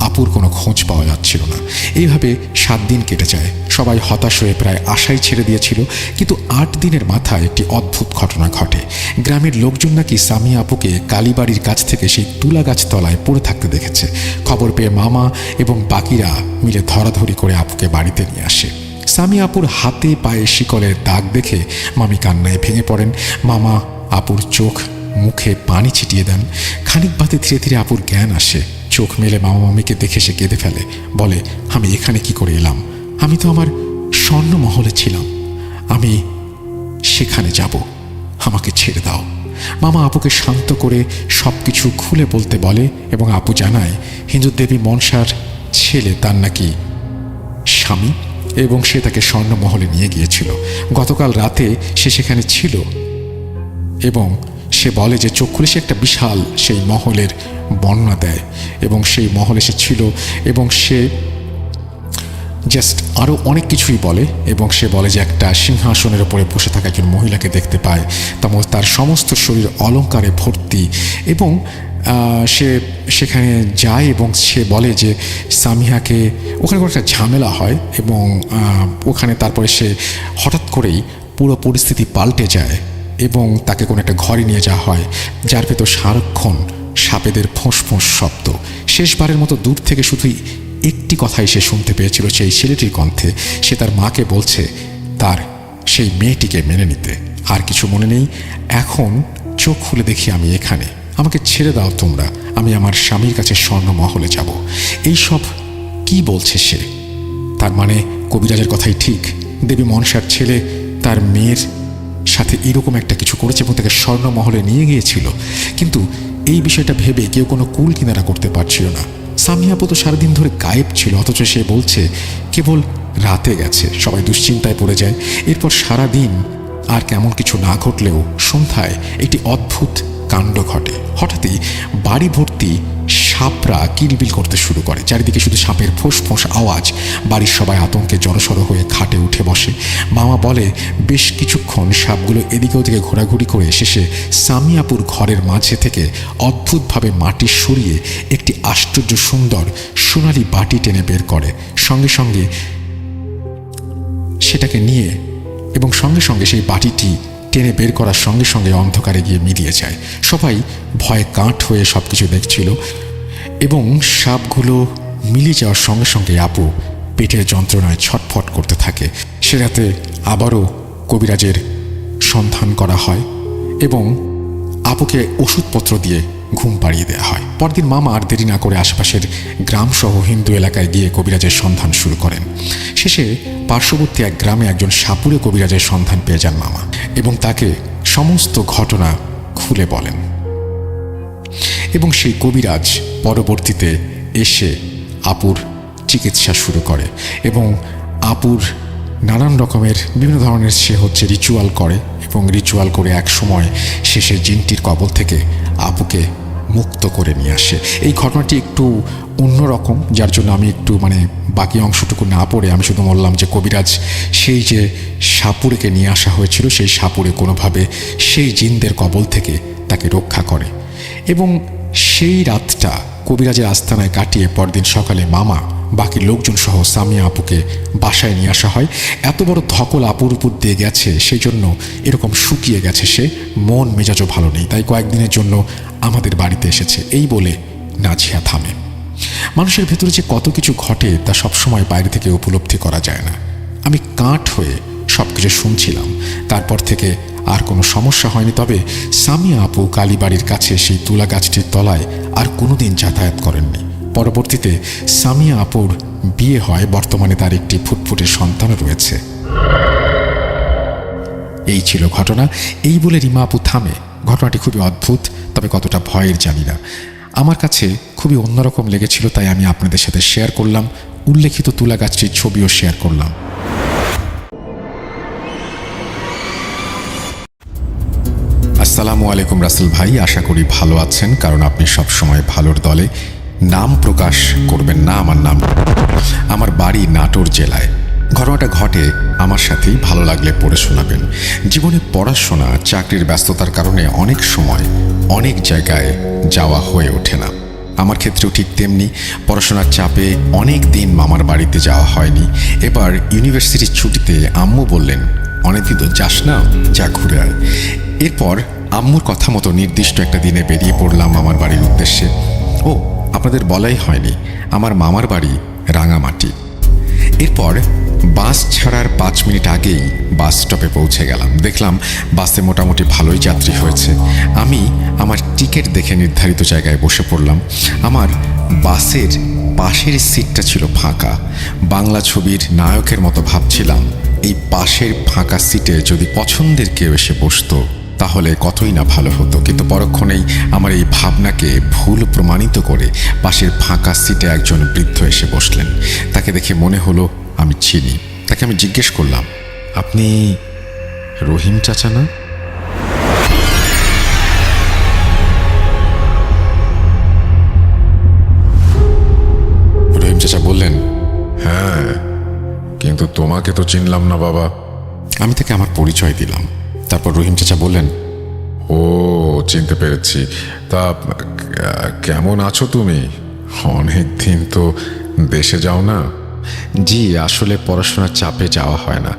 আপুর কোনো খোঁজ পাওয়া যাচ্ছিল না। এইভাবে 7 দিন কেটে যায়। সবাই হতাশ হয়ে প্রায় আশাই ছেড়ে দিয়েছিল। কিন্তু 8 দিনের মাথায় একটি অদ্ভুত ঘটনা ঘটে। গ্রামের লোকজন নাকি সামিয়া আপুকে কালীবাড়ির কাছ থেকে সেই তুলা গাছ তলায় পড়ে থাকতে দেখেছে। খবর পেয়ে মামা এবং বাকিরা মিলে ধরাধরি করে আপুকে বাড়িতে নিয়ে আসে। সামিয়া আপুর হাতে পায়ে শিকলের দাগ দেখে মামি কান্নায় ভেঙে পড়েন। মামা আপুর চোখ মুখে পানি ছিটিয়ে দেন। খানিক বাদে ধীরে ধীরে আপুর জ্ঞান আসে। চোখ মেলে মামা মামিকে দেখে সে কেঁদে ফেলে। বলে, আমি এখানে কি করে এলাম? আমি তো আমার স্বর্ণমহলে ছিলাম, আমি সেখানে যাব, আমাকে ছেড়ে দাও। মামা আপুকে শান্ত করে সব কিছু খুলে বলতে বলে এবং আপু জানায় হিন্দু দেবী মনসার ছেলে তার নাকি স্বামী এবং সে তাকে স্বর্ণমহলে নিয়ে গিয়েছিল। গতকাল রাতে সে সেখানে ছিল এবং সে বলে যে চোখ খুলে সে একটা বিশাল সেই মহলের বর্ণনা দেয় এবং সেই মহলে সে ছিল এবং সে জাস্ট আরও অনেক কিছুই বলে, এবং সে বলে যে একটা সিংহাসনের ওপরে বসে থাকা একজন মহিলাকে দেখতে পায়, তার সমস্ত শরীর অলংকারে ভর্তি, এবং সে সেখানে যায় এবং সে বলে যে সামিহাকে ওখানে কোনো একটা ঝামেলা হয়, এবং ওখানে তারপরে সে হঠাৎ করেই পুরো পরিস্থিতি পাল্টে যায় এবং তাকে কোনো একটা ঘরে নিয়ে যাওয়া হয়, যার ভেতর সারাক্ষণ সাপেদের ফোঁস ফোঁস শব্দ। শেষবারের মতো দূর থেকে শুধুই একটি কথাই সে শুনতে পেয়েছিল সেই ছেলেটির কণ্ঠে। সে তার মাকে বলছে তার সেই মেয়েটিকে মেনে নিতে। আর কিছু মনে নেই। এখন চোখ খুলে দেখি আমি এখানে, আমাকে ছেড়ে দাও তোমরা, আমি আমার স্বামীর কাছে স্বর্ণমহলে যাব। এই সব কি বলছে সে? তার মানে কবিরাজের কথাই ঠিক, দেবী মনসার ছেলে তার মেয়ের সাথে এরকম একটা কিছু করেছে এবং তাকে স্বর্ণমহলে নিয়ে গিয়েছিল। কিন্তু এই বিষয়টা ভেবে কেউ কোনো কুল কিনারা করতে পারছিল না। সামিয়া আপু তো সারাদিন ধরে গায়েব ছিল, অথচ সে বলছে কেবল রাতে গেছে। সবাই দুশ্চিন্তায় পড়ে যায়। এরপর সারাদিন আর কেমন কিছু না ঘটলেও সন্ধ্যায় একটি অদ্ভুত কাণ্ড ঘটে। হঠাৎই বাড়ি ভর্তি সাপরা কিলবিল করতে শুরু করে, চারিদিকে শুধু সাপের ফোঁস ফোঁস আওয়াজ। বাড়ির সবাই আতঙ্কে জড়সড় হয়ে খাটে উঠে বসে। মামা বলে বেশ কিছুক্ষণ সাপগুলো এদিকে ওদিকে ঘোরাঘুরি করে শেষে সামিয়াপুর ঘরের মাঝে থেকে অদ্ভুতভাবে মাটি সরিয়ে একটি আশ্চর্য সুন্দর সোনালি বাটি টেনে বের করে, সঙ্গে সঙ্গে সেটাকে নিয়ে এবং সঙ্গে সঙ্গে সেই বাটিটি টেনে বের করার সঙ্গে সঙ্গে অন্ধকারে গিয়ে মিলিয়ে যায়। সবাই ভয়ে কাঠ হয়ে সব কিছু দেখছিল, এবং সাপগুলো মিলিয়ে যাওয়ার সঙ্গে সঙ্গে আপু পেটের যন্ত্রণায় ছটফট করতে থাকে। সে রাতে আবারও কবিরাজের সন্ধান করা হয় এবং আপুকে ওষুধপত্র দিয়ে ঘুম পাড়িয়ে দেওয়া হয়। পরদিন মামা আর দেরি না করে আশেপাশের গ্রামসহ হিন্দু এলাকায় গিয়ে কবিরাজের সন্ধান শুরু করেন। শেষে পার্শ্ববর্তী এক গ্রামে একজন সাপুরে কবিরাজের সন্ধান পেয়ে যান মামা, এবং তাকে সমস্ত ঘটনা খুলে বলেন। এবং সেই কবিরাজ পরবর্তীতে এসে আপুর চিকিৎসা শুরু করে, এবং আপুর নানান রকমের বিভিন্ন ধরনের সে রিচুয়াল করে, এবং রিচুয়াল করে এক সময় শেষে জিনটির কবল থেকে আপুকে মুক্ত করে নিয়ে আসে। এই ঘটনাটি একটু অন্যরকম, যার জন্য আমি একটু বাকি অংশটুকু না পড়ে আমি শুধু বললাম যে কবিরাজ সেই যে সাপুরেকে নিয়ে আসা হয়েছিল সেই সাপুরে কোনোভাবে সেই জিনদের কবল থেকে তাকে রক্ষা করে, এবং সেই রাতটা কবিরাজের আস্তানায় কাটিয়ে পরদিন সকালে মামা বাকি লোকজন সহ সামিয়া আপুকে বাসায় নিয়ে আসা হয়। এত বড় ধকল আপুর উপর দিয়ে গেছে, সেই জন্য এরকম শুকিয়ে গেছে সে, মন মেজাজও ভালো নেই, তাই কয়েকদিনের জন্য আমাদের বাড়িতে এসেছে। এই বলে নাজিয়া থামে। মানুষের ভেতরে যে কত কিছু ঘটে তা সবসময় বাইরে থেকে উপলব্ধি করা যায় না। আমি কাঠ হয়ে সব কিছু শুনছিলাম। তারপর থেকে আর কোনো সমস্যা হয়নি। তবে সামিয়া আপু কালীবাড়ির কাছে সেই তুলা গাছটির তলায় আর কোনোদিন যাতায়াত করেননি। পরবর্তীতে সামিয়া আপুর বিয়ে হয়, বর্তমানে তার একটি ফুটফুটে সন্তানও রয়েছে। এই ছিল ঘটনা। এই বলে রিমা আপু থামে। ঘটনাটি খুবই অদ্ভুত, তবে কতটা ভয়ের জানি না। আমার কাছে খুবই অন্যরকম লেগেছিল, তাই আমি আপনাদের সাথে শেয়ার করলাম। উল্লেখিত তুলা গাছটির ছবিও শেয়ার করলাম। আসসালামু আলাইকুম রাসেল ভাই, আশা করি ভালো আছেন, কারণ আপনি সবসময় ভালোর দলে। নাম প্রকাশ করবেন না আমার নাম। আমার বাড়ি নাটোর জেলায়। ঘটনাটা ঘটে আমার সাথেই, ভালো লাগলে পড়ে শোনাবেন। জীবনে পড়াশোনা চাকরির ব্যস্ততার কারণে অনেক সময় অনেক জায়গায় যাওয়া হয়ে ওঠে না। আমার ক্ষেত্রেও ঠিক তেমনি, পড়াশোনার চাপে অনেক দিন মামার বাড়িতে যাওয়া হয়নি। এবার ইউনিভার্সিটির ছুটিতে আম্মু বললেন অনেকদিন তো যাস না, যা ঘুরে আয়। এরপর আম্মুর কথা মতো নির্দিষ্ট একটা দিনে বেরিয়ে পড়লাম মামার বাড়ির উদ্দেশ্যে। ও আপনাদের বলাই হয়নি, আমার মামার বাড়ি রাঙামাটি। এরপর বাস ছাড়ার 5 মিনিট আগেই বাস স্টপে পৌঁছে গেলাম। দেখলাম বাসে মোটামুটি ভালোই যাত্রী হয়েছে। আমি আমার টিকিট দেখে নির্ধারিত জায়গায় বসে পড়লাম। আমার বাসের পাশের সিটটা ছিল ফাঁকা। বাংলা ছবির নায়কের মতো ভাবছিলাম এই পাশের ফাঁকা সিটে যদি পছন্দের কেউ এসে বসতো তাহলে কতই না ভালো হতো। কিন্তু পরক্ষণেই আমার এই ভাবনাকে ভুল প্রমাণিত করে পাশের ফাঁকা সিটে একজন বৃদ্ধ এসে বসলেন। তাকে দেখে মনে হলো আমি চিনি। তাকে আমি জিজ্ঞেস করলাম, আপনি রহিম চাচা না? রহিম চাচা বললেন, হ্যাঁ কিন্তু তোমাকে তো চিনলাম না বাবা। আমি তাকে আমার পরিচয় দিলাম। তারপর রহিম চাচা বললেন, ও, চিনতে পেরেছি। তা কেমন আছো তুমি? অনেক দিন তো দেশে যাও না। জি, আসলে পড়াশোনার চাপে যাওয়া হয় না।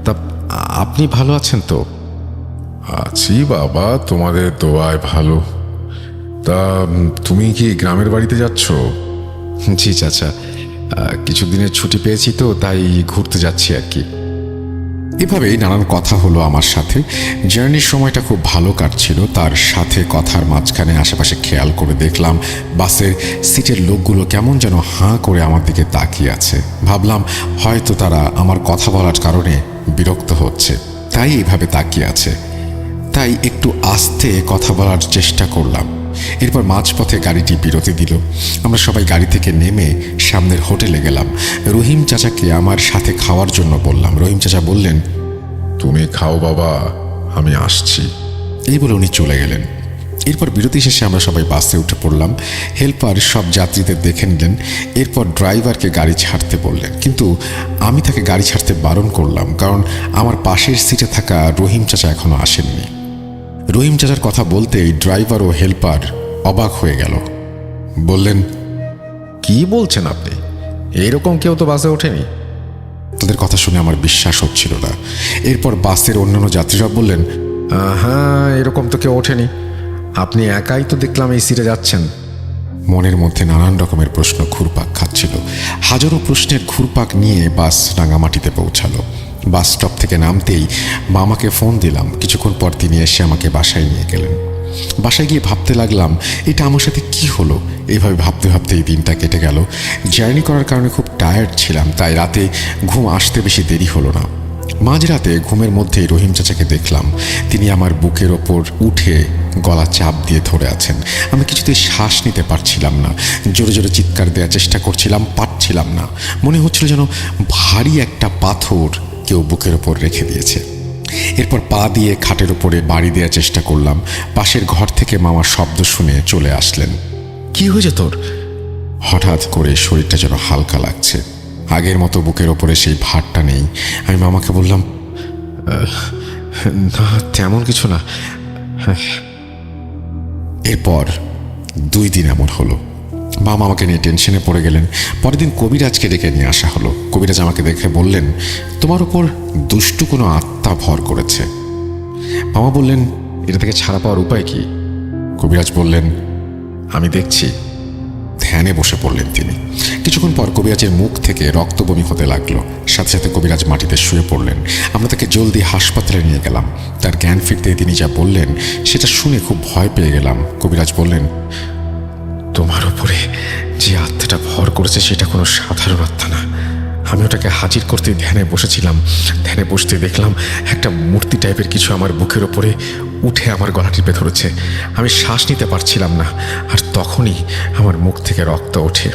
তা আপনি ভালো আছেন তো? আছি বাবা, তোমাদের দোয়ায় ভালো। তা তুমি কি গ্রামের বাড়িতে যাচ্ছ? জি চাচা, কিছুদিনের ছুটি পেয়েছি তো, তাই ঘুরতে যাচ্ছি আর কি। এভাবেই নানান কথা হলো আমার সাথে। জার্নির সময়টা খুব ভালো কাটছিল। তার সাথে কথার মাঝখানে আশেপাশে খেয়াল করে দেখলাম বাসের সিটের লোকগুলো কেমন যেন হাঁ করে আমার দিকে তাকিয়ে আছে। ভাবলাম হয়তো তারা আমার কথা বলার কারণে বিরক্ত হচ্ছে, তাই এইভাবে তাকিয়ে আছে। তাই একটু আস্তে কথা বলার চেষ্টা করলাম। এরপর মাঝপথে গাড়িটি বিরতি দিল। আমরা সবাই গাড়ি থেকে নেমে সামনের হোটেলে গেলাম। রহিম চাচাকে আমার সাথে খাওয়ার জন্য বললাম। রহিম চাচা বললেন, তুমি খাও বাবা, আমি আসছি। এই বলে উনি চলে গেলেন। এরপর বিরতি শেষে আমরা সবাই বাসে উঠে পড়লাম। হেল্পার সব যাত্রীদের দেখে নিলেন। এরপর ড্রাইভারকে গাড়ি ছাড়তে বললেন, কিন্তু আমি তাকে গাড়ি ছাড়তে বারণ করলাম, কারণ আমার পাশের সিটে থাকা রহিম চাচা এখনো আসেননি। রহিম চাচার কথা বলতেই ড্রাইভার ও হেল্পার অবাক হয়ে গেল। বললেন, কি বলছেন আপনি? এরকম কেউ তো বাসে ওঠেনি। তাদের কথা শুনে আমার বিশ্বাস হচ্ছিল না। এরপর বাসের অন্যান্য যাত্রীরা বললেন, হ্যাঁ, এরকম তো কেউ ওঠেনি। আপনি একাই তো দেখলাম এই সিটে যাচ্ছেন। মনের মধ্যে নানান রকমের প্রশ্ন ঘুরপাক খাচ্ছিল। হাজারো প্রশ্নের ঘুরপাক নিয়ে বাস রাঙামাটিতে পৌঁছালো। বাস স্টপ থেকে নামতেই মামাকে ফোন দিলাম। কিছুক্ষণ পর তিনি এসে আমাকে বাসায় নিয়ে গেলেন। বাসায় গিয়ে ভাবতে লাগলাম, এটা আমার সাথে কি হলো। এইভাবে ভাবতে ভাবতে এই দিনটা কেটে গেল। জার্নি করার কারণে খুব টায়ার্ড ছিলাম, তাই রাতে ঘুম আসতে বেশি দেরি হলো না। মাঝরাতে ঘুমের মধ্যেই রহিম চাচাকে দেখলাম। তিনি আমার বুকের ওপর উঠে গলা চাপ দিয়ে ধরে আছেন। আমি কিছুতেই শ্বাস নিতে পারছিলাম না। জোরে জোরে চিৎকার দেওয়ার চেষ্টা করছিলাম, পারছিলাম না। মনে হচ্ছিল যেন ভারী একটা পাথর কেউ বুকের ওপর রেখে দিয়েছে। এরপর পা দিয়ে খাটের উপরে বাড়ি দেওয়ার চেষ্টা করলাম। পাশের ঘর থেকে মামার শব্দ শুনে চলে আসলেন। কি হয়েছে তোর? হঠাৎ করে শরীরটা যেন হালকা লাগছে। আগের মতো বুকের ওপরে সেই ভারটা নেই। আমি মামাকে বললাম, না, তেমন কিছু না। এরপর 2 দিন এমন হলো। মামা আমাকে নিয়ে টেনশনে পড়ে গেলেন। পরের দিন কবিরাজকে ডেকে নিয়ে আসা হলো। কবিরাজ আমাকে দেখে বললেন, তোমার উপর দুষ্টু কোনো আত্মা ভর করেছে। মামা বললেন, এটা থেকে ছাড়া পাওয়ার উপায় কি? কবিরাজ বললেন, আমি দেখছি। ধ্যানে বসে পড়লেন তিনি। কিছুক্ষণ পর কবিরাজের মুখ থেকে রক্ত বমি হতে লাগলো। সাথে সাথে কবিরাজ মাটিতে শুয়ে পড়লেন। আমরা তাকে জলদি হাসপাতালে নিয়ে গেলাম। তার জ্ঞান ফিরতে তিনি যা বললেন সেটা শুনে খুব ভয় পেয়ে গেলাম। কবিরাজ বললেন, তোমার উপরে যে আত্মাটা ভর করেছে সেটা কোনো সাধারণ আত্মা না। আমি ওটাকে হাজির করতে ধ্যানে বসেছিলাম। ধ্যানে বসতে দেখলাম একটা মূর্তি টাইপের কিছু আমার বুকের ওপরে উঠে আমার গলা টিপে ধরেছে। আমি শ্বাস নিতে পারছিলাম না। আর তখনই আমার মুখ থেকে রক্ত ওঠে।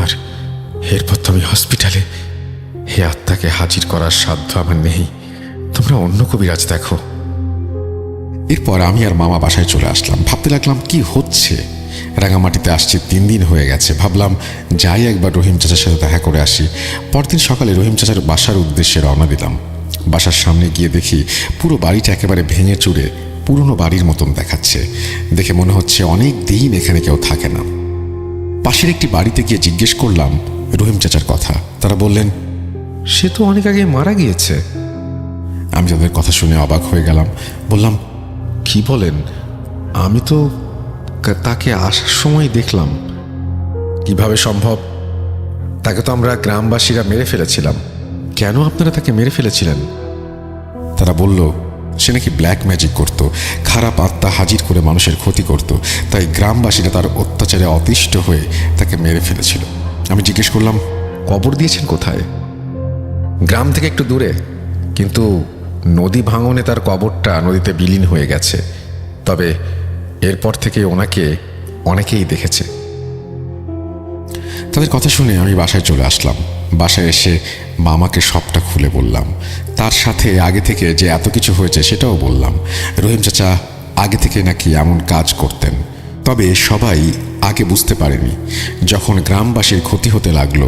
আর এরপর তো আমি হসপিটালে। হে আত্মাকে হাজির করার সাধ্য আমার নেই। তোমরা অন্য কবিরাজ দেখো। এরপর আমি আর মামা বাসায় চলে আসলাম। ভাবতে লাগলাম কি হচ্ছে। রাঙামাটিতে আসছি 3 দিন হয়ে গেছে। ভাবলাম যাই একবার রহিম চাচার সাথে দেখা করে আসি। পরদিন সকালে রহিম চাচার বাসার উদ্দেশ্যে রওনা দিলাম। বাসার সামনে গিয়ে দেখি পুরো বাড়িটা একেবারে ভেঙে চুরে পুরনো বাড়ির মতন দেখাচ্ছে। দেখে মনে হচ্ছে অনেক দিন এখানে কেউ থাকে না। পাশের একটি বাড়িতে গিয়ে জিজ্ঞেস করলাম রহিম চাচার কথা। তারা বললেন, সে তো অনেক আগে মারা গিয়েছে। আমি তাদের কথা শুনে অবাক হয়ে গেলাম। বললাম, কি বলেন? আমি তো তাকে আসার সময় দেখলাম। কিভাবে সম্ভব? তাকে তো আমরা গ্রামবাসীরা মেরে ফেলেছিলাম। কেন আপনারা তাকে মেরে ফেলেছিলেন? তারা বলল, সে নাকি ব্ল্যাক ম্যাজিক করত, খারাপ আত্মা হাজির করে মানুষের ক্ষতি করত, তাই গ্রামবাসীরা তার অত্যাচারে অতিষ্ঠ হয়ে তাকে মেরে ফেলেছিল। আমি জিজ্ঞেস করলাম, কবর দিয়েছেন কোথায়? গ্রাম থেকে একটু দূরে, কিন্তু নদী ভাঙনে তার কবরটা নদীতে বিলীন হয়ে গেছে। তবে এরপর থেকে ওনাকে অনেকেই দেখেছে। তাদের কথা শুনে আমি বাসায় চলে আসলাম। বাসায় এসে মামাকে সবটা খুলে বললাম। তার সাথে আগে থেকে যে এত কিছু হয়েছে সেটাও বললাম। রহিম চাচা আগে থেকে নাকি এমন কাজ করতেন। তবে সবাই আগে বুঝতে পারেনি। যখন গ্রামবাসীর ক্ষতি হতে লাগলো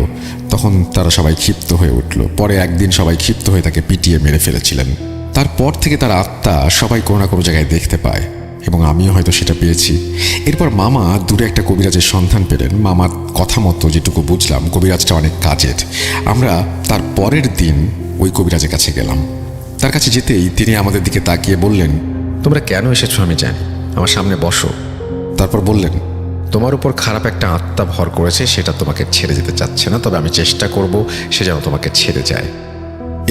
তখন তারা সবাই ক্ষিপ্ত হয়ে উঠল। পরে একদিন সবাই ক্ষিপ্ত হয়ে তাকে পিটিয়ে মেরে ফেলেছিলেন। তারপর থেকে তার আত্মা সবাই কোনো না কোনো জায়গায় দেখতে পায়, এবং আমিও হয়তো সেটা পেয়েছি। এরপর মামা দূরে একটা কবিরাজের সন্ধান পেলেন। মামার কথা মতো যেটুকু বুঝলাম কবিরাজটা অনেক কাজের। আমরা তার পরের দিন ওই কবিরাজের কাছে গেলাম। তার কাছে যেতেই তিনি আমাদের দিকে তাকিয়ে বললেন, তোমরা কেন এসেছো আমি জানি, আমার সামনে বসো। তারপর বললেন, তোমার উপর খারাপ একটা আত্মা ভর করেছে, সেটা তোমাকে ছেড়ে যেতে চাচ্ছে না, তবে আমি চেষ্টা করব সে যেন তোমাকে ছেড়ে যায়।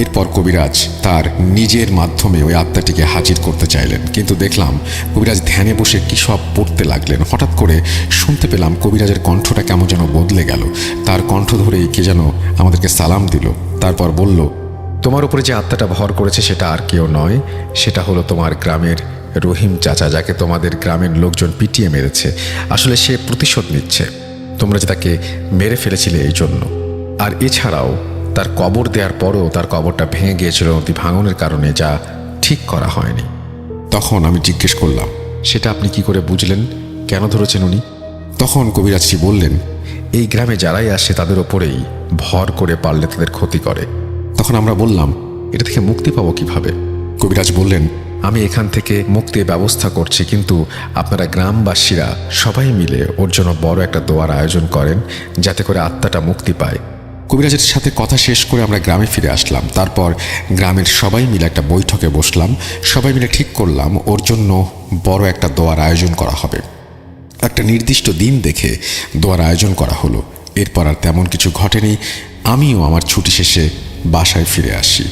এরপর কবিরাজ তার নিজের মাধ্যমে ওই আত্মাটিকে হাজির করতে চাইলেন, কিন্তু দেখলাম কবিরাজ ধ্যানে বসে কী সব পড়তে লাগলেন। হঠাৎ করে শুনতে পেলাম কবিরাজের কণ্ঠটা কেমন যেন বদলে গেল। তার কণ্ঠ ধরেই কে যেন আমাদেরকে সালাম দিল। তারপর বলল, তোমার উপরে যে আত্মাটা ভর করেছে সেটা আর কেউ নয়, সেটা হলো তোমার গ্রামের রহিম চাচা, যাকে তোমাদের গ্রামের লোকজন পিটিয়ে মেরেছে। আসলে সে প্রতিশোধ নিচ্ছে, তোমরা যে তাকে মেরে ফেলেছিলে এই জন্য। আর এছাড়াও তার কবর দেওয়ার পরও তার কবরটা ভেঙে গিয়েছিল নদী ভাঙনের কারণে, যা ঠিক করা হয়নি। তখন আমি জিজ্ঞেস করলাম, সেটা আপনি কি করে বুঝলেন? কেন ধরেছেন উনি? তখন কবিরাজটি বললেন, এই গ্রামে যারাই আসে তাদের ওপরেই ভর করে পারলে তাদের ক্ষতি করে। তখন আমরা বললাম, এটা থেকে মুক্তি পাবো কিভাবে? কবিরাজ বললেন, আমি এখান থেকে মুক্তির ব্যবস্থা করছি, কিন্তু আপনারা গ্রামবাসীরা সবাই মিলে ওর জন্য বড় একটা দোয়ার আয়োজন করেন, যাতে করে আত্মাটা মুক্তি পায়। কবিরাজের সাথে কথা শেষ করে আমরা গ্রামে ফিরে আসলাম। তারপর গ্রামের সবাই মিলে একটা বৈঠকে বসলাম। সবাই মিলে ঠিক করলাম ওর জন্য বড় একটা দোয়ার আয়োজন করা হবে। একটা নির্দিষ্ট দিন দেখে দোয়ার আয়োজন করা হলো। এরপর আর তেমন কিছু ঘটেনি। আমিও আমার ছুটি শেষে বাসায় ফিরে আসি।